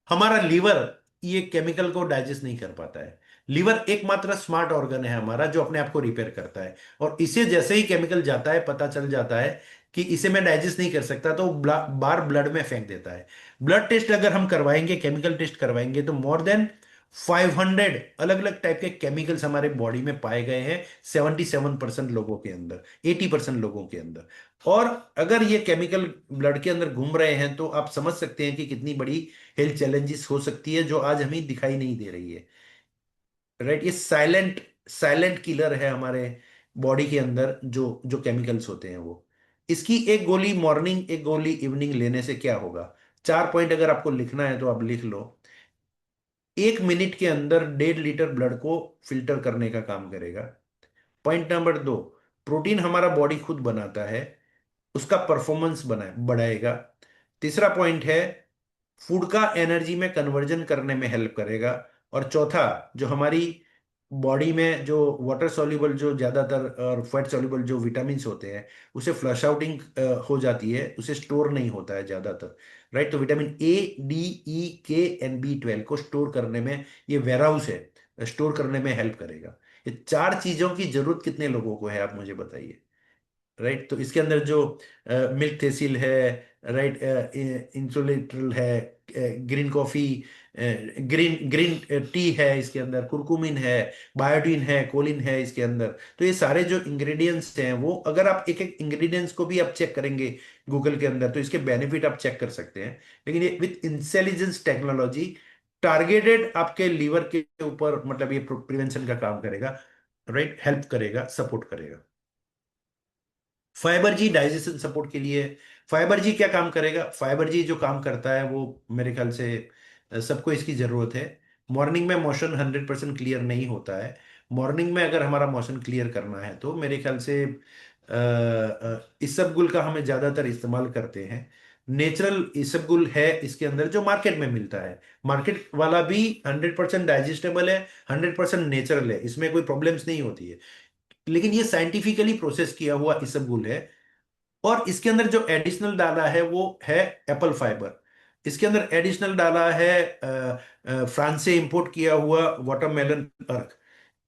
हमारा लीवर ये केमिकल को डाइजेस्ट नहीं कर पाता है। लीवर एकमात्र स्मार्ट ऑर्गन है हमारा जो अपने आप को रिपेयर करता है, और इसे जैसे ही केमिकल जाता है, पता चल जाता है कि इसे मैं डाइजेस्ट नहीं कर सकता, तो बार ब्लड में फेंक देता है। ब्लड टेस्ट अगर हम करवाएंगे, केमिकल टेस्ट करवाएंगे, तो मोर देन 500 अलग अलग टाइप के केमिकल्स हमारे बॉडी में पाए गए हैं, 77% लोगों के अंदर, 80% लोगों के अंदर। और अगर ये केमिकल ब्लड के अंदर घूम रहे हैं तो आप समझ सकते हैं कि कितनी बड़ी हेल्थ चैलेंजेस हो सकती है, जो आज हमें दिखाई नहीं दे रही है, राइट। ये साइलेंट साइलेंट किलर है हमारे बॉडी के अंदर, जो जो केमिकल्स होते हैं वो। इसकी एक गोली मॉर्निंग, एक गोली इवनिंग लेने से क्या होगा? 4 पॉइंट अगर आपको लिखना है तो आप लिख लो। 1 मिनट के अंदर 1.5 लीटर ब्लड को फिल्टर करने का काम करेगा। पॉइंट नंबर 2, प्रोटीन हमारा बॉडी खुद बनाता है, उसका परफॉर्मेंस बढ़ाएगा। तीसरा पॉइंट है, फूड का एनर्जी में कन्वर्जन करने में हेल्प करेगा। और चौथा, जो हमारी बॉडी में जो वाटर सॉल्युबल जो ज्यादातर और फैट सॉल्युबल जो विटामिन्स होते हैं, उसे फ्लश आउटिंग हो जाती है, उसे स्टोर नहीं होता है ज्यादातर, राइट। तो vitamin A, D, E, K and B12 को स्टोर करने में ये वेयर हाउस है, स्टोर करने में हेल्प करेगा। ये चार चीजों की जरूरत कितने लोगों को है, आप मुझे बताइए, राइट। तो इसके अंदर जो मिल्क तेसिल है, राइट, इंसुलेट्रल है, green coffee, green green tea है, इसके अंदर कुरकुमिन है, बायोटीन है, कोलिन है इसके अंदर। तो ये सारे जो इंग्रेडिएंट्स हैं, वो अगर आप एक एक इंग्रेडिएंट्स को भी आप चेक करेंगे गूगल के अंदर, तो इसके बेनिफिट आप चेक कर सकते हैं। लेकिन ये विथ इंटेलिजेंस टेक्नोलॉजी टारगेटेड आपके लीवर के ऊपर, मतलब ये प्रिवेंशन का काम करेगा, राइट, हेल्प करेगा, सपोर्ट करेगा। फाइबर जी डाइजेशन सपोर्ट के लिए। फाइबर जी क्या काम करेगा? फाइबर जी जो काम करता है वो मेरे ख्याल से सबको इसकी जरूरत है। मॉर्निंग में मोशन 100% क्लियर नहीं होता है। मॉर्निंग में अगर हमारा मोशन क्लियर करना है तो मेरे ख्याल से इसबगुल का हमें ज्यादातर इस्तेमाल करते हैं। नेचुरल इसबगुल है इसके अंदर, जो मार्केट में मिलता है। मार्केट वाला भी 100% डाइजेस्टेबल है, 100% नेचुरल है, इसमें कोई प्रॉब्लम्स नहीं होती है। लेकिन ये साइंटिफिकली प्रोसेस किया हुआ इसबगोल है। और इसके अंदर जो एडिशनल डाला है वो है एप्पल फाइबर। इसके अंदर एडिशनल डाला है फ्रांस से इंपोर्ट किया हुआ वाटरमेलन अर्क।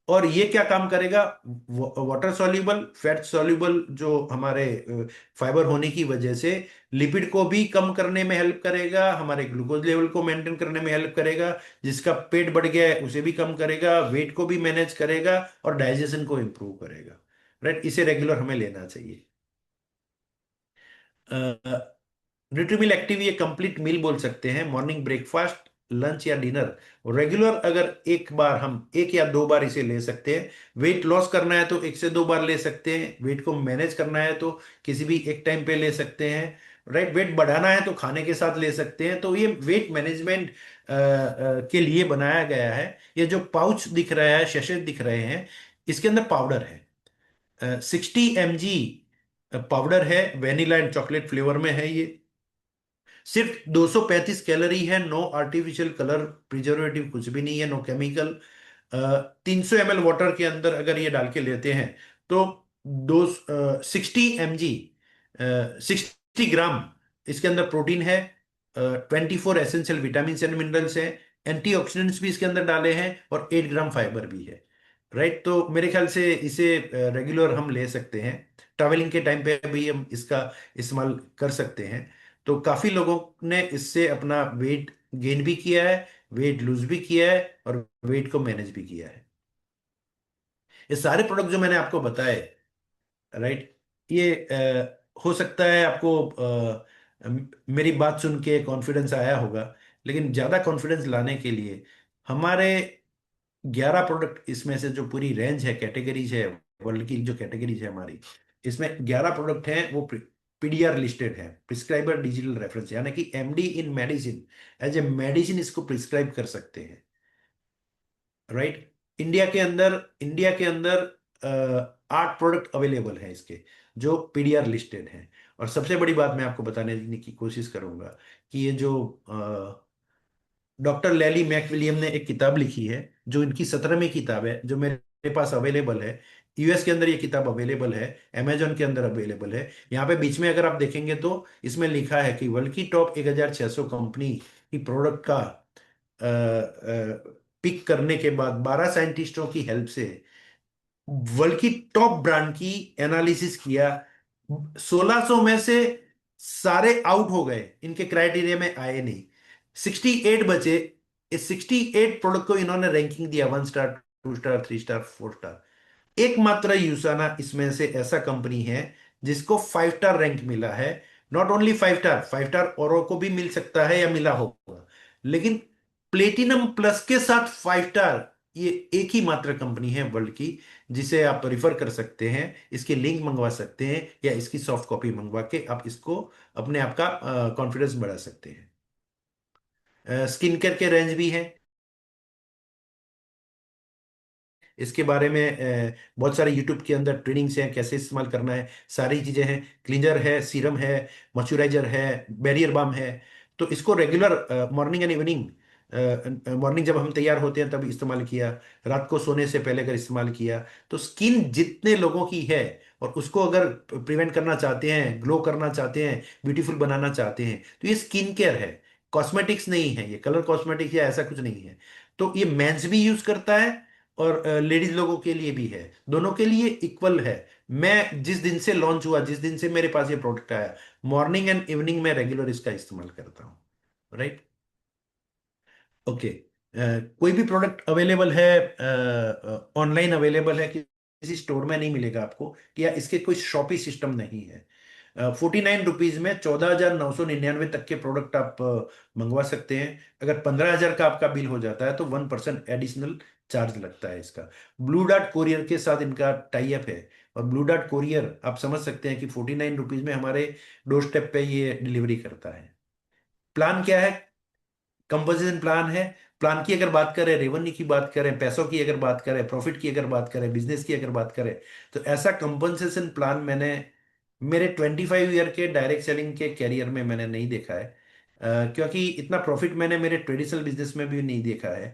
और ये क्या काम करेगा? वाटर सॉल्युबल, फैट सॉल्युबल जो हमारे फाइबर होने की वजह से लिपिड को भी कम करने में हेल्प करेगा, हमारे ग्लूकोज लेवल को मेंटेन करने में हेल्प करेगा, जिसका पेट बढ़ गया है उसे भी कम करेगा, वेट को भी मैनेज करेगा, और डाइजेशन को इंप्रूव करेगा, राइट। इसे रेगुलर हमें लेना चाहिए। न्यूट्रीमिल एक्टिव ये कंप्लीट मील बोल सकते हैं, मॉर्निंग ब्रेकफास्ट, लंच या डिनर। रेगुलर अगर एक बार हम एक या दो बार इसे ले सकते हैं। वेट लॉस करना है तो एक से दो बार ले सकते हैं। वेट को मैनेज करना है तो किसी भी एक टाइम पे ले सकते हैं। राइट, वेट बढ़ाना है तो खाने के साथ ले सकते हैं। तो ये वेट मैनेजमेंट के लिए बनाया गया है। ये जो पाउच दिख रहा है, शेशे दिख रहे हैं, इसके अंदर पाउडर है। 60 mg पाउडर है, वेनिला एंड चॉकलेट फ्लेवर में है ये। सिर्फ 235 कैलोरी है, नो आर्टिफिशियल कलर प्रिजर्वेटिव, कुछ भी नहीं है, नो केमिकल। 300 ml वाटर के अंदर अगर ये डाल के लेते हैं तो दो 60 mg, 60 ग्राम इसके अंदर प्रोटीन है। 24 एसेंशियल विटामिन एंड मिनरल्स है। एंटीऑक्सीडेंट्स भी इसके अंदर डाले हैं और 8 ग्राम फाइबर भी है। राइट, तो मेरे ख्याल से इसे रेगुलर हम ले सकते हैं। ट्रैवलिंग के टाइम पे भी हम इसका इस्तेमाल कर सकते हैं। तो काफी लोगों ने इससे अपना वेट गेन भी किया है, वेट लूज भी किया है और वेट को मैनेज भी किया है। ये सारे प्रोडक्ट जो मैंने आपको बताए, राइट, ये हो सकता है आपको मेरी बात सुन के कॉन्फिडेंस आया होगा, लेकिन ज्यादा कॉन्फिडेंस लाने के लिए हमारे 11 प्रोडक्ट, इसमें से जो पूरी रेंज है, कैटेगरीज है, वर्ल्ड की जो कैटेगरीज है हमारी, इसमें 11 प्रोडक्ट हैं वो पीडीआर लिस्टेड है, प्रिस्क्राइबर डिजिटल रेफरेंस, यानी कि MD in medicine, as a medicine इसको प्रिस्क्राइब कर सकते हैं। राइट, इंडिया के अंदर 8 प्रोडक्ट अवेलेबल हैं इसके, जो पीडीआर लिस्टेड हैं। और सबसे बड़ी बात मैं आपको बताने की कोशिश करूंगा कि ये जो डॉक्टर लैली मैकविलियम ने एक किताब लिखी है, जो इनकी 17वीं किताब है, जो मेरे पास अवेलेबल है। यूएस के अंदर ये किताब अवेलेबल है, अमेजोन के अंदर अवेलेबल है। यहाँ पे बीच में अगर आप देखेंगे तो इसमें लिखा है कि वर्ल्ड की टॉप 1600 कंपनी की प्रोडक्ट का पिक करने के बाद 12 साइंटिस्टों की हेल्प से वर्ल्ड की टॉप ब्रांड की एनालिसिस किया। 1600 में से सारे आउट हो गए, इनके क्राइटेरिया में आए नहीं, 68 बचे। इस 68 प्रोडक्ट को इन्होंने रैंकिंग दिया, 1 स्टार, 2 स्टार, 3 स्टार, 4 स्टार। एकमात्र यूसाना इसमें से ऐसा कंपनी है जिसको 5 स्टार रैंक मिला है। नॉट ओनली 5 स्टार, 5 स्टार औरों को भी मिल सकता है या मिला होगा, लेकिन प्लेटिनम प्लस के साथ 5 स्टार, ये एक ही मात्र कंपनी है वर्ल्ड की जिसे आप रिफर कर सकते हैं। इसकी लिंक मंगवा सकते हैं या इसकी सॉफ्ट कॉपी मंगवा के आप इसको अपने आप का कॉन्फिडेंस बढ़ा सकते हैं। स्किन केयर के रेंज भी है, इसके बारे में बहुत सारे यूट्यूब के अंदर ट्रेनिंग्स हैं, कैसे इस्तेमाल करना है, सारी चीजें हैं। क्लींजर है, सीरम है, मॉइस्चराइजर है, बैरियर बाम है। तो इसको regular morning and evening, morning जब हम तैयार होते हैं तब इस्तेमाल किया, रात को सोने से पहले अगर इस्तेमाल किया तो स्किन जितने लोगों की है और उसको अगर प्रिवेंट करना चाहते हैं, ग्लो करना चाहते हैं, ब्यूटीफुल बनाना चाहते हैं, तो ये स्किन केयर है, कॉस्मेटिक्स नहीं है, ये कलर कॉस्मेटिक्स या ऐसा कुछ नहीं है। तो ये मेंस भी यूज करता है और लेडीज लोगों के लिए भी है, दोनों के लिए इक्वल है। मैं जिस दिन से लॉन्च हुआ, जिस दिन से मेरे पास ये प्रोडक्ट आया, मॉर्निंग एंड इवनिंग में रेगुलर इसका इस्तेमाल करता हूँ। Right, okay. कोई भी प्रोडक्ट अवेलेबल है, ऑनलाइन अवेलेबल है, किसी स्टोर में नहीं मिलेगा आपको, या इसके कोई शॉपी सिस्टम नहीं है। 49 रुपीज में 14,999 तक के प्रोडक्ट आप मंगवा सकते हैं। अगर 15,000 का आपका बिल हो जाता है तो 1% एडिशनल चार्ज लगता है इसका। ब्लू डार्ट कोरियर के साथ इनका टाई अप है, और ब्लू डार्ट कोरियर आप समझ सकते हैं कि 49 रुपीज में हमारे डोर स्टेप पे ये डिलीवरी करता है। प्लान क्या है? कंपोजिशन प्लान है। प्लान की अगर बात करें, रेवेन्यू की बात करें, पैसों की अगर बात करें, प्रॉफिट की अगर बात करें, बिजनेस की अगर बात करें, तो ऐसा कंपनसेशन प्लान मैंने मेरे 25 ईयर के डायरेक्ट सेलिंग के कैरियर में मैंने नहीं देखा है। क्योंकि इतना प्रॉफिट मैंने मेरे ट्रेडिशनल बिजनेस में भी नहीं देखा है।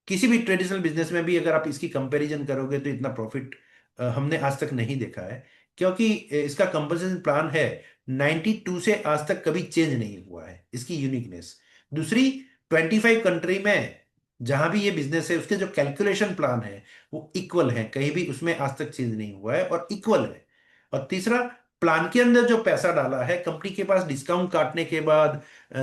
किसी भी ट्रेडिशनल बिजनेस में भी अगर आप इसकी कंपैरिजन करोगे तो इतना प्रॉफिट हमने आज तक नहीं देखा है, क्योंकि इसका कंपनसेशन प्लान है 92 से आज तक कभी चेंज नहीं हुआ है, इसकी यूनिकनेस। दूसरी, 25 कंट्री में जहां भी ये बिजनेस है उसके जो कैलकुलेशन प्लान है वो इक्वल है, कहीं भी उसमें आज तक चेंज नहीं हुआ है और इक्वल है। और तीसरा, प्लान के अंदर जो पैसा डाला है कंपनी के पास, डिस्काउंट काटने के बाद,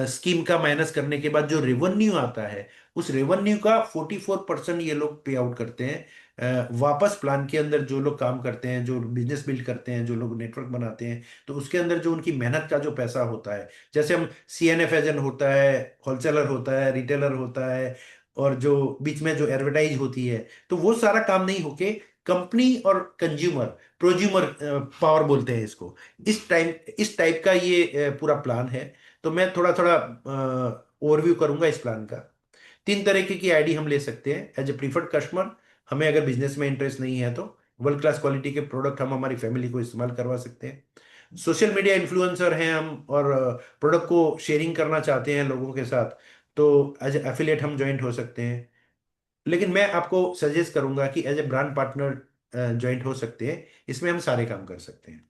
स्कीम का माइनस करने के बाद जो रेवेन्यू आता है, उस रेवेन्यू का 44% ये लोग पे आउट करते हैं वापस प्लान के अंदर जो लोग काम करते हैं, जो बिजनेस बिल्ड करते हैं, जो लोग नेटवर्क बनाते हैं, तो उसके अंदर जो उनकी मेहनत का जो पैसा होता है, जैसे हम CNF एजेंट होता है, होलसेलर होता है, रिटेलर होता है, और जो बीच में जो एडवर्टाइज होती है, तो वो सारा काम नहीं होके कंपनी और कंज्यूमर, प्रोज्यूमर पावर बोलते हैं इसको, इस टाइप का ये पूरा प्लान है। तो मैं थोड़ा थोड़ा ओवरव्यू करूंगा इस प्लान का। 3 तरीके की आईडी हम ले सकते हैं एज ए प्रीफर्ड कस्टमर। हमें अगर बिजनेस में इंटरेस्ट नहीं है तो वर्ल्ड क्लास क्वालिटी के प्रोडक्ट हम हमारी फैमिली को इस्तेमाल करवा सकते हैं। सोशल मीडिया इन्फ्लुएंसर हैं हम, और प्रोडक्ट को शेयरिंग करना चाहते हैं लोगों के साथ, तो एज ए एफिलिएट हम ज्वाइंट हो सकते हैं। लेकिन मैं आपको सजेस्ट करूंगा कि as a brand partner joint हो सकते हैं। इसमें हम सारे काम कर सकते हैं।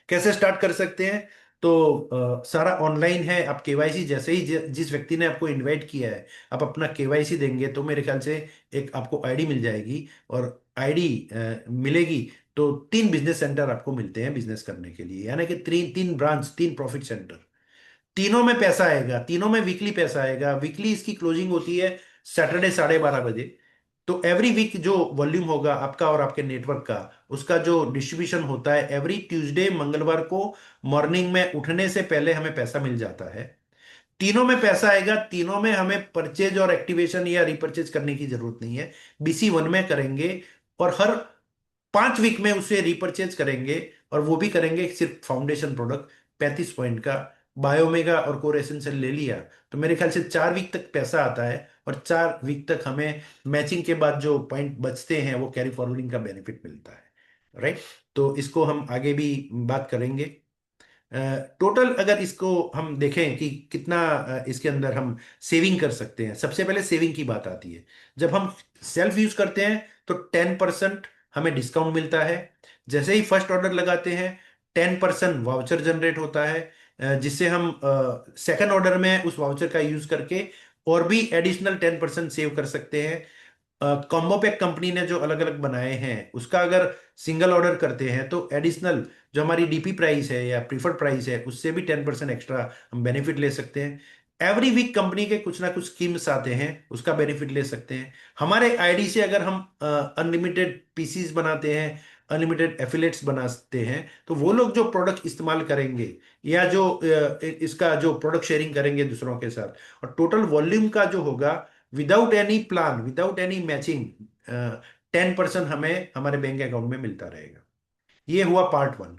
कैसे स्टार्ट कर सकते हैं? तो सारा ऑनलाइन है। आप केवाईसी जैसे ही जिस व्यक्ति ने आपको इनवाइट किया है, आप अपना केवाईसी देंगे तो मेरे ख्याल से एक आपको आईडी मिल जाएगी। और आईडी मिलेगी तो 3 बिजनेस सेंटर आपको मिलते हैं बिजनेस करने के लिए, यानी कि तीन तीन ब्रांच, 3 प्रॉफिट सेंटर। तीनों में पैसा आएगा, तीनों में वीकली पैसा आएगा। वीकली इसकी क्लोजिंग होती है सैटरडे 12:30 बजे। तो एवरी वीक जो वॉल्यूम होगा आपका और आपके नेटवर्क का, उसका जो डिस्ट्रीब्यूशन होता है, एवरी ट्यूसडे, मंगलवार को मॉर्निंग में उठने से पहले हमें पैसा मिल जाता है। तीनों में पैसा आएगा, तीनों में हमें परचेज और एक्टिवेशन या रिपर्चेज करने की जरूरत नहीं है। BC1 में करेंगे, और हर 5 वीक में उसे रिपर्चेज करेंगे, और वो भी करेंगे सिर्फ फाउंडेशन प्रोडक्ट 35 पॉइंट का। बायोमेगा और कोर एसेंशियल ले लिया तो मेरे ख्याल से 4 वीक तक पैसा आता है, और 4 वीक तक हमें मैचिंग के बाद जो पॉइंट बचते हैं वो कैरी फॉरवर्डिंग का बेनिफिट मिलता है। राइट। तो इसको हम आगे भी बात करेंगे। टोटल अगर इसको हम देखें कि कितना इसके अंदर हम सेविंग कर सकते हैं, सबसे पहले सेविंग की बात आती है। जब हम सेल्फ यूज करते हैं तो 10% हमें डिस्काउंट मिलता है। जैसे ही फर्स्ट ऑर्डर लगाते हैं, 10% वाउचर जनरेट होता है, जिससे हम सेकंड ऑर्डर में उस वाउचर का यूज करके और भी एडिशनल 10% सेव कर सकते हैं। कॉम्बो पैक कंपनी ने जो अलग अलग बनाए हैं, उसका अगर सिंगल ऑर्डर करते हैं तो एडिशनल जो हमारी DP प्राइस है या प्रीफर्ड प्राइस है, उससे भी 10% एक्स्ट्रा हम बेनिफिट ले सकते हैं। एवरी वीक कंपनी के कुछ ना कुछ स्कीम्स आते हैं, उसका बेनिफिट ले सकते हैं। हमारे आईडी से अगर हम अनलिमिटेड पीसीज बनाते हैं, अनलिमिटेड एफिलेट्स बनाते हैं, तो वो लोग जो प्रोडक्ट इस्तेमाल करेंगे, या जो इसका जो प्रोडक्ट शेयरिंग करेंगे दूसरों के साथ, और टोटल वॉल्यूम का जो होगा, without any plan, without any matching, 10% हमें हमारे बैंक अकाउंट में मिलता रहेगा। ये हुआ पार्ट 1।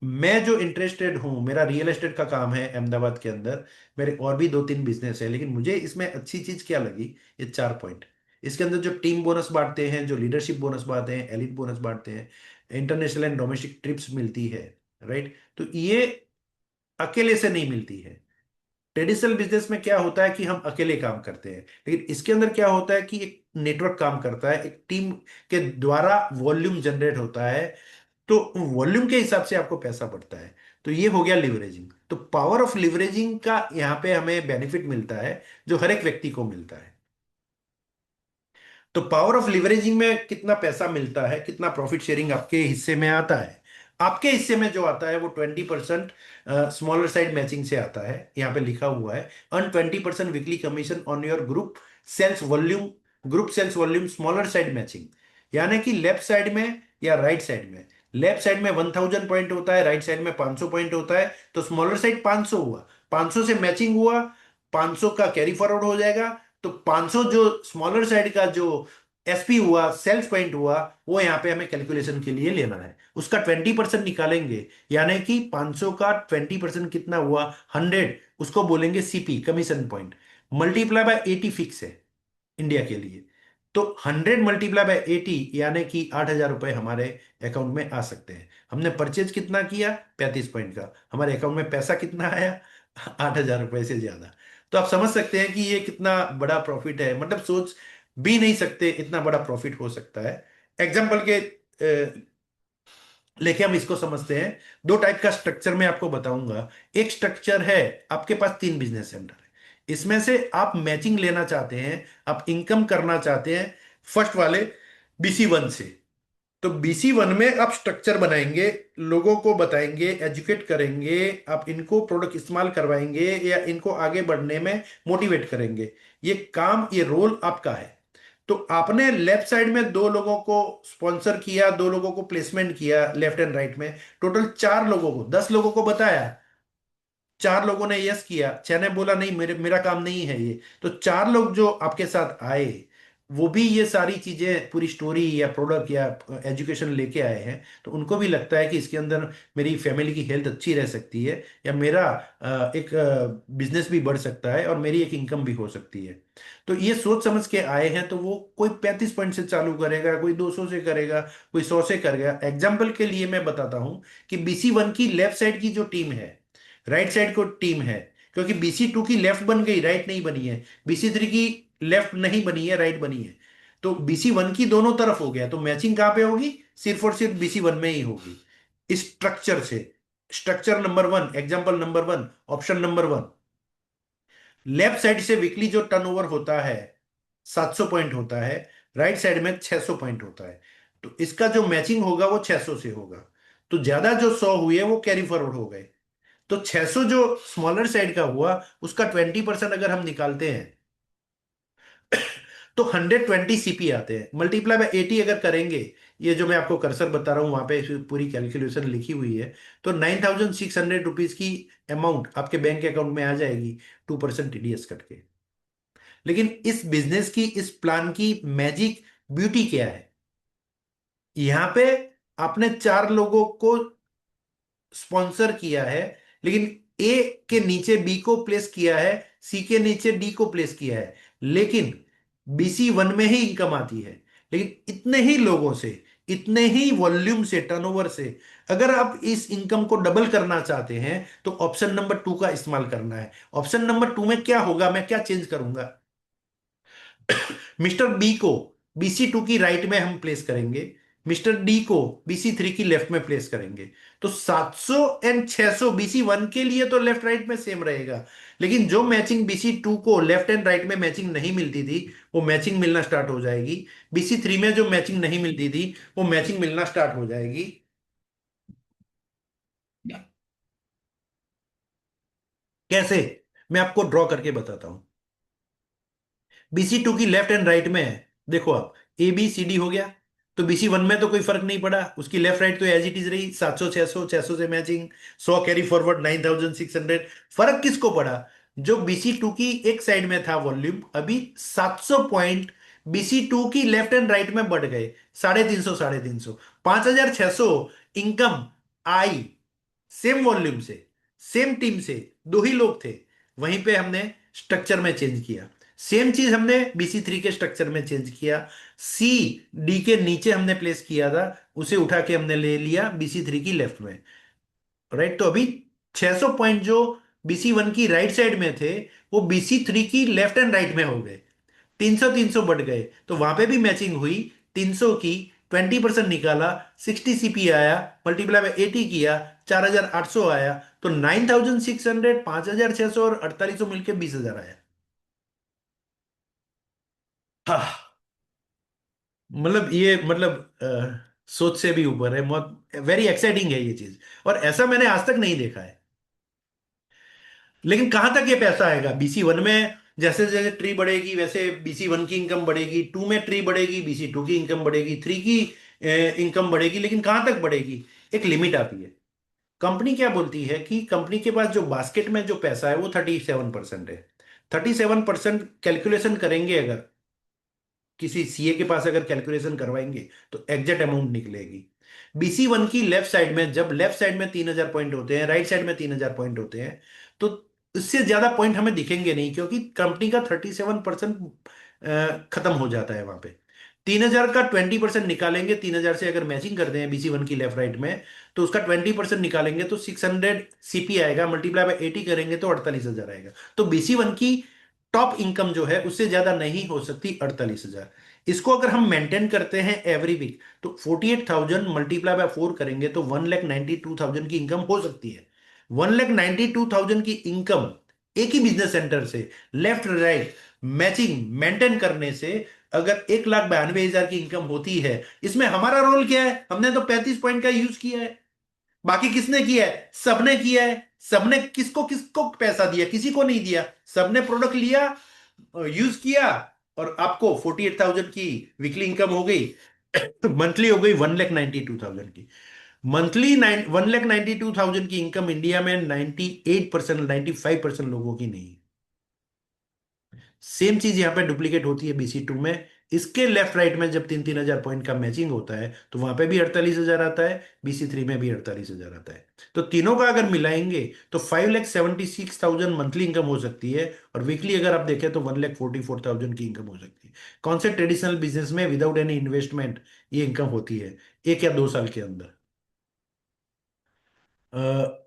मैं जो इंटरेस्टेड हूं, मेरा रियल एस्टेट का काम है अहमदाबाद के अंदर। मेरे और भी 2-3 बिजनेस है, लेकिन मुझे इसमें अच्छी चीज क्या लगी, ये 4 पॉइंट। इसके अंदर जो टीम बोनस बांटते हैं, जो लीडरशिप बोनस बांटते हैं, एलिट बोनस बांटते हैं, इंटरनेशनल एंड डोमेस्टिक ट्रिप्स मिलती है। राइट। तो ये अकेले से नहीं मिलती है। ट्रेडिशनल बिजनेस में क्या होता है कि हम अकेले काम करते हैं, लेकिन इसके अंदर क्या होता है कि एक नेटवर्क काम करता है, एक टीम के द्वारा वॉल्यूम जनरेट होता है। तो वॉल्यूम के हिसाब से आपको पैसा बढ़ता है। तो ये हो गया लिवरेजिंग। तो पावर ऑफ लिवरेजिंग का यहाँ पे हमें बेनिफिट मिलता है, जो हर एक व्यक्ति को मिलता है। तो पावर ऑफ लिवरेजिंग में कितना पैसा मिलता है, कितना प्रॉफिट शेयरिंग आपके हिस्से में आता है? आपके हिस्से में जो आता है वो 20% स्मॉलर साइड मैचिंग से आता है। यहाँ पे लिखा हुआ है, earn 20% weekly commission on your group sales volume smaller side matching. यानी कि लेफ्ट साइड में या राइट साइड में, लेफ्ट साइड में 1000 पॉइंट होता है, राइट साइड में 500 पॉइंट होता है, तो स्मॉलर साइड 500 हुआ, 500 से मैचिंग हुआ, 500 का कैरी फॉरवर्ड हो जाएगा। तो 500 जो स्मॉलर साइड का जो SP हुआ, सेल्स पॉइंट हुआ, वो यहां पे हमें कैलकुलेशन के लिए लेना है, उसका 20% निकालेंगे। यानी कि 500 का 20% कितना हुआ, 100, उसको बोलेंगे CP, commission point. Multiply by 80 fix है इंडिया के लिए। तो 100 मल्टीप्लाई बाय 80 यानी कि 8,000 रुपए हमारे अकाउंट में आ सकते हैं। हमने परचेज कितना किया, 35 पॉइंट का, हमारे अकाउंट में पैसा कितना आया, 8,000 रुपए से ज्यादा। तो आप समझ सकते हैं कि ये कितना बड़ा प्रॉफिट है, मतलब सोच भी नहीं सकते इतना बड़ा प्रॉफिट हो सकता है। एग्जाम्पल के लेके हम इसको समझते हैं। 2 टाइप का स्ट्रक्चर मैं आपको बताऊंगा। एक स्ट्रक्चर है, आपके पास 3 बिजनेस सेंटर है, इसमें से आप मैचिंग लेना चाहते हैं, आप इनकम करना चाहते हैं फर्स्ट वाले BC1 से। तो BC1 में आप स्ट्रक्चर बनाएंगे, लोगों को बताएंगे, एजुकेट करेंगे, आप इनको प्रोडक्ट इस्तेमाल करवाएंगे या इनको आगे बढ़ने में मोटिवेट करेंगे। ये काम, ये रोल आपका है। तो आपने लेफ्ट साइड में दो लोगों को स्पॉन्सर किया, दो लोगों को प्लेसमेंट किया लेफ्ट एंड राइट में, टोटल चार लोगों को, 10 लोगों को बताया, चार लोगों ने यस किया, छह ने बोला नहीं मेरा काम नहीं है ये। तो चार लोग जो आपके साथ आए, वो भी ये सारी चीजें, पूरी स्टोरी या प्रोडक्ट या एजुकेशन लेके आए हैं, तो उनको भी लगता है कि इसके अंदर मेरी फैमिली की हेल्थ अच्छी रह सकती है, या मेरा एक बिजनेस भी बढ़ सकता है और मेरी एक इनकम भी हो सकती है। तो ये सोच समझ के आए हैं, तो वो कोई 35 पॉइंट से चालू करेगा, कोई 200 से करेगा, कोई 100 से करेगा। एग्जाम्पल के लिए मैं बताता हूं कि BC1 की लेफ्ट साइड की जो टीम है, राइट साइड को टीम है, क्योंकि BC2 की लेफ्ट बन गई, राइट नहीं बनी है, BC3 की लेफ्ट नहीं बनी है, राइट बनी है, तो BC1 की दोनों तरफ हो गया, तो मैचिंग कहां पे होगी? सिर्फ और सिर्फ BC1 में ही होगी, इस स्ट्रक्चर से। Structure number one, example number one, option number one, left side से वीकली जो टर्नओवर होता है 700 पॉइंट होता है, राइट साइड में 600 पॉइंट होता है, तो इसका जो मैचिंग होगा वो 600 से होगा। तो ज्यादा जो 100 हुए वो कैरी फॉरवर्ड हो गए, तो 600 जो स्मॉलर साइड का हुआ, उसका 20% अगर हम निकालते हैं तो 120 CP आते हैं, मल्टीप्लाई बाय 80 अगर करेंगे, ये जो मैं आपको कर्सर बता रहा हूं वहां पे पूरी कैलकुलेशन लिखी हुई है, तो 9600 रुपीज की अमाउंट आपके बैंक अकाउंट में आ जाएगी, 2% TDS कट के। लेकिन इस बिजनेस की, इस प्लान की मैजिक ब्यूटी क्या है? यहां पे आपने चार लोगों को स्पॉन्सर किया है, लेकिन ए के नीचे बी को प्लेस किया है, सी के नीचे डी को प्लेस किया है, लेकिन BC1 में ही इनकम आती है। लेकिन इतने ही लोगों से, इतने ही वॉल्यूम से, टर्नओवर से, अगर आप इस इनकम को डबल करना चाहते हैं, तो ऑप्शन नंबर 2 का इस्तेमाल करना है। ऑप्शन नंबर 2 में क्या होगा, मैं क्या चेंज करूंगा? मिस्टर बी को BC2 की राइट में हम प्लेस करेंगे, मिस्टर डी को BC3 की लेफ्ट में प्लेस करेंगे। तो 700 एंड 600 BC1 के लिए तो लेफ्ट राइट में सेम रहेगा, लेकिन जो मैचिंग BC2 को लेफ्ट एंड राइट में मैचिंग नहीं मिलती थी, वो मैचिंग मिलना स्टार्ट हो जाएगी। BC3 में जो मैचिंग नहीं मिलती थी, वो मैचिंग मिलना स्टार्ट हो जाएगी। कैसे? मैं आपको ड्रॉ करके बताता हूं। BC2 की लेफ्ट एंड राइट में है, देखो आप, ABCD हो गया, तो BC1 में तो कोई फर्क नहीं पड़ा, उसकी लेफ्ट राइट तो एज इट इज रही, 700 600, 600 से मैचिंग, 100 कैरी फॉरवर्ड, 9600। फर्क किसको पड़ा? जो BC2 की एक साइड में था वॉल्यूम, अभी 700 पॉइंट BC2 की लेफ्ट एंड राइट में बढ़ गए, 350 350, 5600 इनकम आई, सेम वॉल्यूम से, सेम टीम से, दो ही लोग थे। वहीं पे हमने स्ट्रक्चर में चेंज किया, सेम चीज हमने BC3 के स्ट्रक्चर में चेंज किया, सी डी के नीचे हमने प्लेस किया था, उसे उठा के हमने ले लिया BC3 की लेफ्ट में, राइट। तो अभी 600 पॉइंट जो BC1 की राइट साइड में थे, वो BC3 की लेफ्ट एंड राइट में हो गए, 300 300 बढ़ गए, तो वहां पे भी मैचिंग हुई। 300 की 20% निकाला, 60 CP आया, मल्टीप्लाई बाय 80 किया, 4800 आया, तो 9600, 5600 और 4800 मिलके 20,000 आया। हाँ, मतलब ये, मतलब सोच से भी ऊपर है, बहुत वेरी एक्साइटिंग है ये चीज, और ऐसा मैंने आज तक नहीं देखा है। लेकिन कहां तक ये पैसा आएगा? BC1 में जैसे जैसे ट्री बढ़ेगी, वैसे BC1 की इनकम बढ़ेगी, 2 में ट्री बढ़ेगी, BC2 की इनकम बढ़ेगी, 3 की इनकम बढ़ेगी, लेकिन कहां तक बढ़ेगी? एक लिमिट आती है। कंपनी क्या बोलती है कि कंपनी के पास जो बास्केट में जो पैसा है वो 37% है। 37% कैलकुलेशन करेंगे अगर, किसी CA के पास अगर कैलकुलेशन करवाएंगे, तो एग्जैक्ट अमाउंट निकलेगी। BC1 की लेफ्ट साइड में, जब लेफ्ट साइड में 3,000 पॉइंट होते हैं, राइट साइड में 3,000 पॉइंट होते हैं, तो इससे ज्यादा पॉइंट हमें दिखेंगे नहीं, क्योंकि कंपनी का 37% खत्म हो जाता है वहां पे। 3,000 का 20% निकालेंगे, 3,000 से अगर मैचिंग करते हैं BC1 की लेफ्ट राइट में, तो उसका 20% निकालेंगे तो 600 CP आएगा, मल्टीप्लाई बाय 80 करेंगे तो 48,000 आएगा। तो BC1 की टॉप इनकम जो है उससे ज्यादा नहीं हो सकती 48,000। इसको अगर हम मेंटेन करते हैं एवरी वीक, तो 48,000 मल्टीप्लाई बाय 4 करेंगे तो 1,92,000 की इनकम हो सकती है। 1,92,000 की इनकम एक ही बिजनेस सेंटर से लेफ्ट राइट मैचिंग मेंटेन करने से, अगर 1,92,000 की इनकम होती है, इसमें हमारा रोल क्या है? हमने तो 35 पॉइंट का यूज किया है, बाकी किसने किया है? सबने किया है। सबने किसको किसको पैसा दिया? किसी को नहीं दिया। सबने प्रोडक्ट लिया, यूज किया, और आपको 48,000 की वीकली इनकम हो गई, मंथली हो गई 1,92,000 की। मंथली 1,92,000 की इनकम इंडिया में 98%, 95% लोगों की नहीं है। सेम चीज यहां पे डुप्लीकेट होती है BC2 में। इसके लेफ्ट राइट में जब 3-3 हजार पॉइंट का मैचिंग होता है तो वहां पे भी 48,000 आता है, BC3 में भी 48,000 आता है। तो तीनों का अगर मिलाएंगे तो 5,76,000 मंथली इनकम हो सकती है, और वीकली अगर आप देखें तो 1,44,000 की इनकम हो सकती है। कौन से ट्रेडिशनल बिजनेस में विदाउट एनी इन्वेस्टमेंट ये इनकम होती है 1 या 2 साल के अंदर? अ,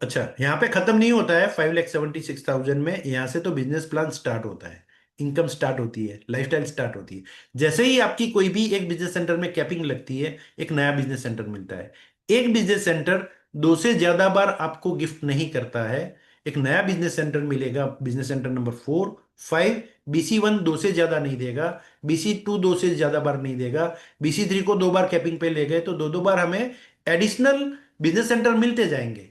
अच्छा, यहाँ पे खत्म नहीं होता है 5,76,000 में, यहाँ से तो बिजनेस प्लान स्टार्ट होता है, इनकम स्टार्ट होती है, लाइफस्टाइल स्टार्ट होती है। जैसे ही आपकी कोई भी एक बिजनेस सेंटर में कैपिंग लगती है, एक नया बिजनेस सेंटर मिलता है। एक बिजनेस सेंटर 2 से ज्यादा बार आपको गिफ्ट नहीं करता है। एक नया बिजनेस सेंटर मिलेगा, बिजनेस सेंटर नंबर 4, 5। BC1 2 से ज्यादा नहीं देगा, BC2 2 से ज्यादा बार नहीं देगा, BC3 को 2 बार कैपिंग पे ले गए तो दो दो बार हमें एडिशनल बिजनेस सेंटर मिलते जाएंगे।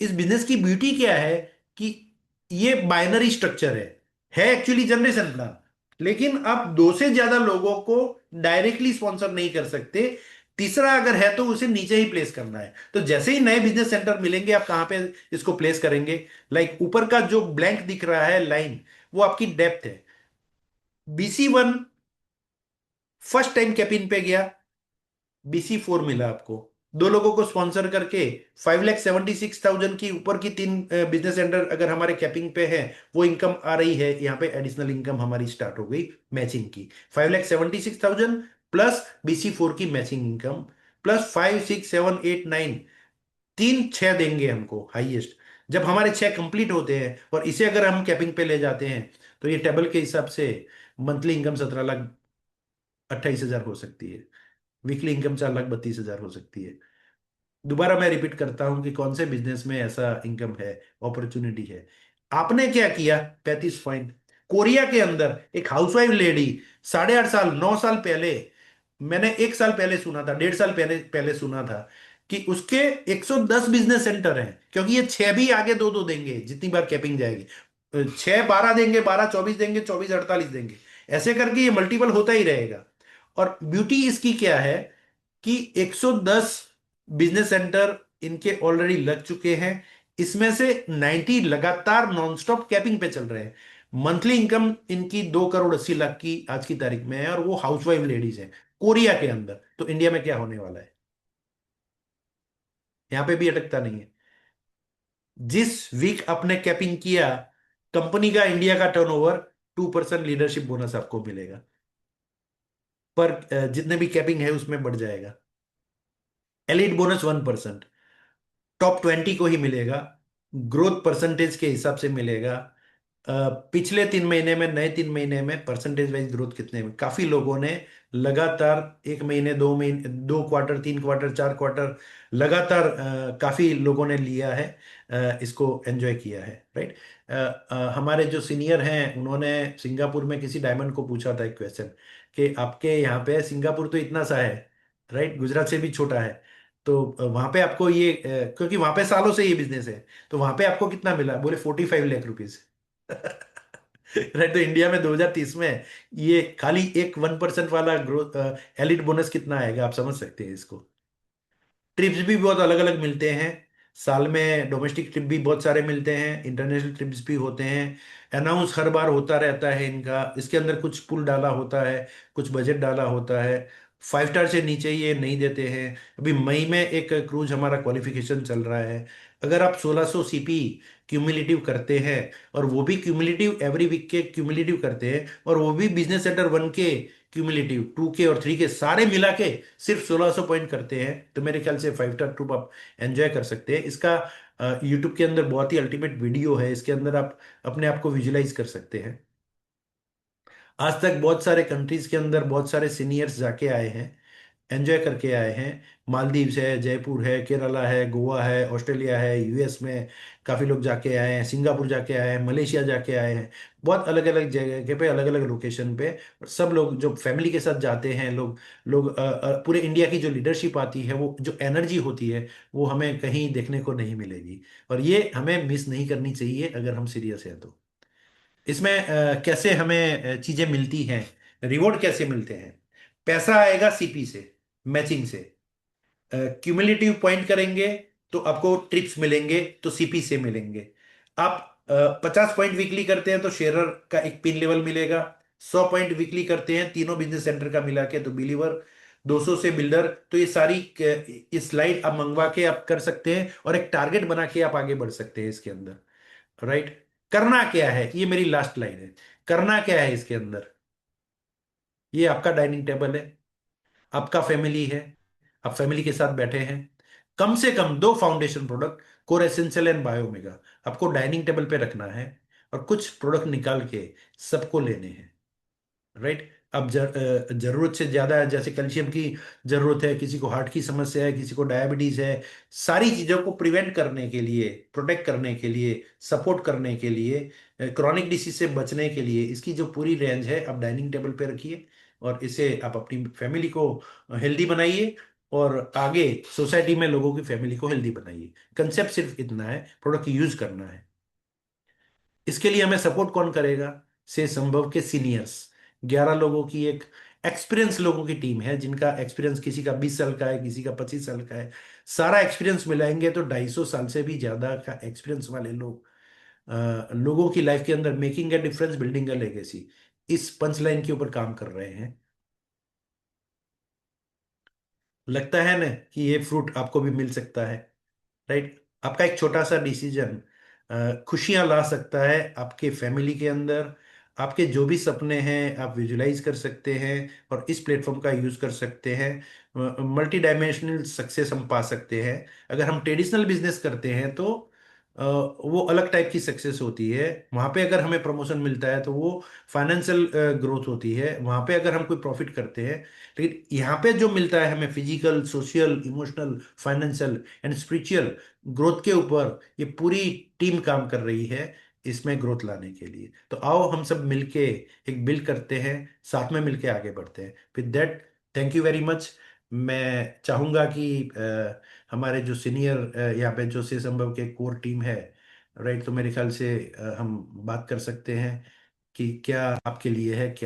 इस बिजनेस की ब्यूटी क्या है कि ये बाइनरी स्ट्रक्चर है एक्चुअली जनरेशन प्लान, लेकिन आप 2 से ज्यादा लोगों को डायरेक्टली स्पॉन्सर नहीं कर सकते। तीसरा अगर है तो उसे नीचे ही प्लेस करना है। तो जैसे ही नए बिजनेस सेंटर मिलेंगे आप कहां पे इसको प्लेस करेंगे? लाइक ऊपर का जो ब्लैंक दिख रहा है लाइन, वो आपकी डेप्थ है। BC1 फर्स्ट टाइम कैपिन पे गया, BC4 मिला आपको, दो लोगों को स्पॉन्सर करके 5,76,000 की ऊपर की 3 बिजनेस सेंटर अगर हमारे कैपिंग पे है, वो इनकम आ रही है, यहाँ पे एडिशनल इनकम हमारी स्टार्ट हो गई मैचिंग की। 5,76,000 प्लस BC4 की मैचिंग इनकम, प्लस 5, 6, 7, 8, 9, 3, 6 देंगे हमको हाईएस्ट। जब हमारे 6 कंप्लीट होते हैं और इसे अगर हम कैपिंग पे ले जाते हैं, तो ये टेबल के हिसाब से मंथली इनकम 17,28,000 हो सकती है, वीकली इनकम 4,32,000 हो सकती है। दोबारा मैं रिपीट करता हूं कि कौन से बिजनेस में ऐसा इनकम है, अपॉर्चुनिटी है। आपने क्या किया? 35 पॉइंट। कोरिया के अंदर एक हाउसवाइफ लेडी 8.5 साल, 9 साल पहले, मैंने 1 साल पहले सुना था, 1.5 साल पहले पहले सुना था कि उसके 110 बिजनेस सेंटर हैं, क्योंकि ये 6 भी आगे दो दो देंगे जितनी बार कैपिंग जाएगी। 6 12 देंगे, 12 24 देंगे, 24 48 देंगे, ऐसे करके ये मल्टीपल होता ही रहेगा। और ब्यूटी इसकी क्या है कि 110 बिजनेस सेंटर इनके ऑलरेडी लग चुके हैं। इसमें से 90 लगातार नॉनस्टॉप कैपिंग पे चल रहे हैं। मंथली इनकम इनकी 2,80,00,000 की आज की तारीख में है, और वो हाउसवाइफ लेडीज हैं कोरिया के अंदर। तो इंडिया में क्या होने वाला है? यहां पे भी अटकता नहीं है। जिस वीक आपने कैपिंग किया, कंपनी का इंडिया का टर्नओवर 2% लीडरशिप बोनस आपको मिलेगा, पर जितने भी कैपिंग है उसमें बढ़ जाएगा। एलिट बोनस 1%, टॉप 20 को ही मिलेगा, ग्रोथ परसेंटेज के हिसाब से मिलेगा। पिछले 3 महीने में, नए 3 महीने में परसेंटेज वाइज ग्रोथ कितने में, काफी लोगों ने लगातार 1 महीने, 2 महीने, 2 क्वार्टर, 3 क्वार्टर, 4 क्वार्टर लगातार काफी लोगों ने लिया है, इसको एंजॉय किया है, राइट। हमारे जो सीनियर हैं उन्होंने सिंगापुर में किसी डायमंड को पूछा था एक क्वेश्चन कि आपके यहाँ पे, सिंगापुर तो इतना सा है, राइट, गुजरात से भी छोटा है, तो वहां पे आपको ये क्योंकि वहां पे सालों से ये बिजनेस है, तो वहां पे आपको कितना मिला? बोले 45 लाख रुपीज। राइट। तो इंडिया में 2030 में ये खाली एक 1% वाला ग्रोथ एलिट बोनस कितना आएगा, आप समझ सकते हैं इसको। ट्रिप्स भी बहुत अलग अलग मिलते हैं, साल में डोमेस्टिक ट्रिप भी बहुत सारे मिलते हैं, इंटरनेशनल ट्रिप्स भी होते हैं। अनाउंस हर बार होता रहता है इनका, इसके अंदर कुछ पुल डाला होता है, कुछ बजट डाला होता है। 5 स्टार से नीचे ये नहीं देते हैं। अभी मई में एक क्रूज हमारा क्वालिफिकेशन चल रहा है। अगर आप 1600 CP क्यूमुलेटिव करते हैं, और वो भी क्यूमुलेटिव एवरी वीक के क्यूमुलेटिव करते हैं, और वो भी बिजनेस सेंटर 1 के क्यूमुलेटिव, 2 के और 3 के सारे मिला के सिर्फ 1600 पॉइंट करते हैं, तो मेरे ख्याल से 5 स्टार ट्रूप आप एंजॉय कर सकते हैं। इसका यूट्यूब के अंदर बहुत ही अल्टीमेट वीडियो है, इसके अंदर आप अपने आप को विजुलाइज कर सकते हैं। आज तक बहुत सारे कंट्रीज के अंदर बहुत सारे सीनियर्स जाके आए हैं, एंजॉय करके आए हैं। मालदीव्स है, जयपुर है, केरला है, गोवा है, ऑस्ट्रेलिया है, US में काफ़ी लोग जाके आए हैं, सिंगापुर जाके आए हैं, मलेशिया जाके आए हैं। बहुत अलग अलग जगह पे, अलग अलग लोकेशन पे। और सब लोग जो फैमिली के साथ जाते हैं, लोग लोग पूरे इंडिया की जो लीडरशिप आती है, वो जो एनर्जी होती है, वो हमें कहीं देखने को नहीं मिलेगी। और ये हमें मिस नहीं करनी चाहिए अगर हम सीरियस हैं तो। इसमें कैसे हमें चीज़ें मिलती हैं, रिवॉर्ड कैसे मिलते हैं? पैसा आएगा सीपी से, मैचिंग से। क्यूमुलेटिव पॉइंट करेंगे तो आपको ट्रिप्स मिलेंगे, तो सीपी से मिलेंगे। आप 50 पॉइंट वीकली करते हैं तो शेयरर का एक पिन लेवल मिलेगा। 100 पॉइंट वीकली करते हैं तीनों बिजनेस सेंटर का मिला के तो बिलीवर। 200 से बिल्डर। तो ये सारी इस स्लाइड आप मंगवा के आप कर सकते हैं और एक टारगेट बना के आप आगे बढ़ सकते हैं इसके अंदर। राइट। करना क्या है, ये मेरी लास्ट लाइन है। करना क्या है इसके अंदर? ये आपका डाइनिंग टेबल है, आपका फैमिली है, आप फैमिली के साथ बैठे हैं। कम से कम दो foundation product, core essential and biomega, आपको डाइनिंग टेबल पे रखना है और कुछ प्रोडक्ट निकाल के सबको लेने हैं। राइट। अब जरूरत से ज्यादा है, जैसे कैल्शियम की जरूरत है, किसी को हार्ट की समस्या है, किसी को डायबिटीज है। सारी चीजों को प्रिवेंट करने के लिए, प्रोटेक्ट करने के लिए, सपोर्ट करने के लिए, क्रॉनिक डिसीज से बचने के लिए, इसकी जो पूरी रेंज है आप डाइनिंग टेबल पे रखिए। और इसे आप अपनी फैमिली को हेल्दी बनाइए और आगे सोसाइटी में लोगों की फैमिली को हेल्दी बनाइए। कंसेप्ट सिर्फ इतना है, प्रोडक्ट यूज करना है। इसके लिए हमें सपोर्ट कौन करेगा? से संभव के सीनियर्स। 11 लोगों की एक एक्सपीरियंस लोगों की टीम है, जिनका एक्सपीरियंस किसी का 20 साल का है, किसी का 25 साल का है। सारा एक्सपीरियंस मिलाएंगे तो 250 साल से भी ज्यादा का एक्सपीरियंस वाले लोग लोगों की लाइफ के अंदर making a difference, building a legacy, इस पंच लाइन के ऊपर काम कर रहे हैं। लगता है ना कि ये फ्रूट आपको भी मिल सकता है? राइट। आपका एक छोटा सा डिसीजन खुशियां ला सकता है आपके फैमिली के अंदर। आपके जो भी सपने हैं आप विजुलाइज कर सकते हैं और इस प्लेटफॉर्म का यूज कर सकते हैं। मल्टी डायमेंशनल सक्सेस हम पा सकते हैं। अगर हम ट्रेडिशनल बिजनेस करते हैं तो वो अलग टाइप की सक्सेस होती है। वहां पे अगर हमें प्रमोशन मिलता है तो वो फाइनेंशियल ग्रोथ होती है। वहां पे अगर हम कोई प्रॉफिट करते हैं, लेकिन यहाँ पे जो मिलता है हमें physical, social, emotional, financial and spiritual growth के ऊपर, ये पूरी टीम काम कर रही है इसमें ग्रोथ लाने के लिए। तो आओ हम सब मिलके एक बिल्ड करते हैं, साथ में मिलके आगे बढ़ते हैं। With that, thank you very much. मैं चाहूंगा कि हमारे जो सीनियर यहाँ पे जो से संभव के कोर टीम है, राइट, तो मेरे ख्याल से हम बात कर सकते हैं कि क्या आपके लिए है क्या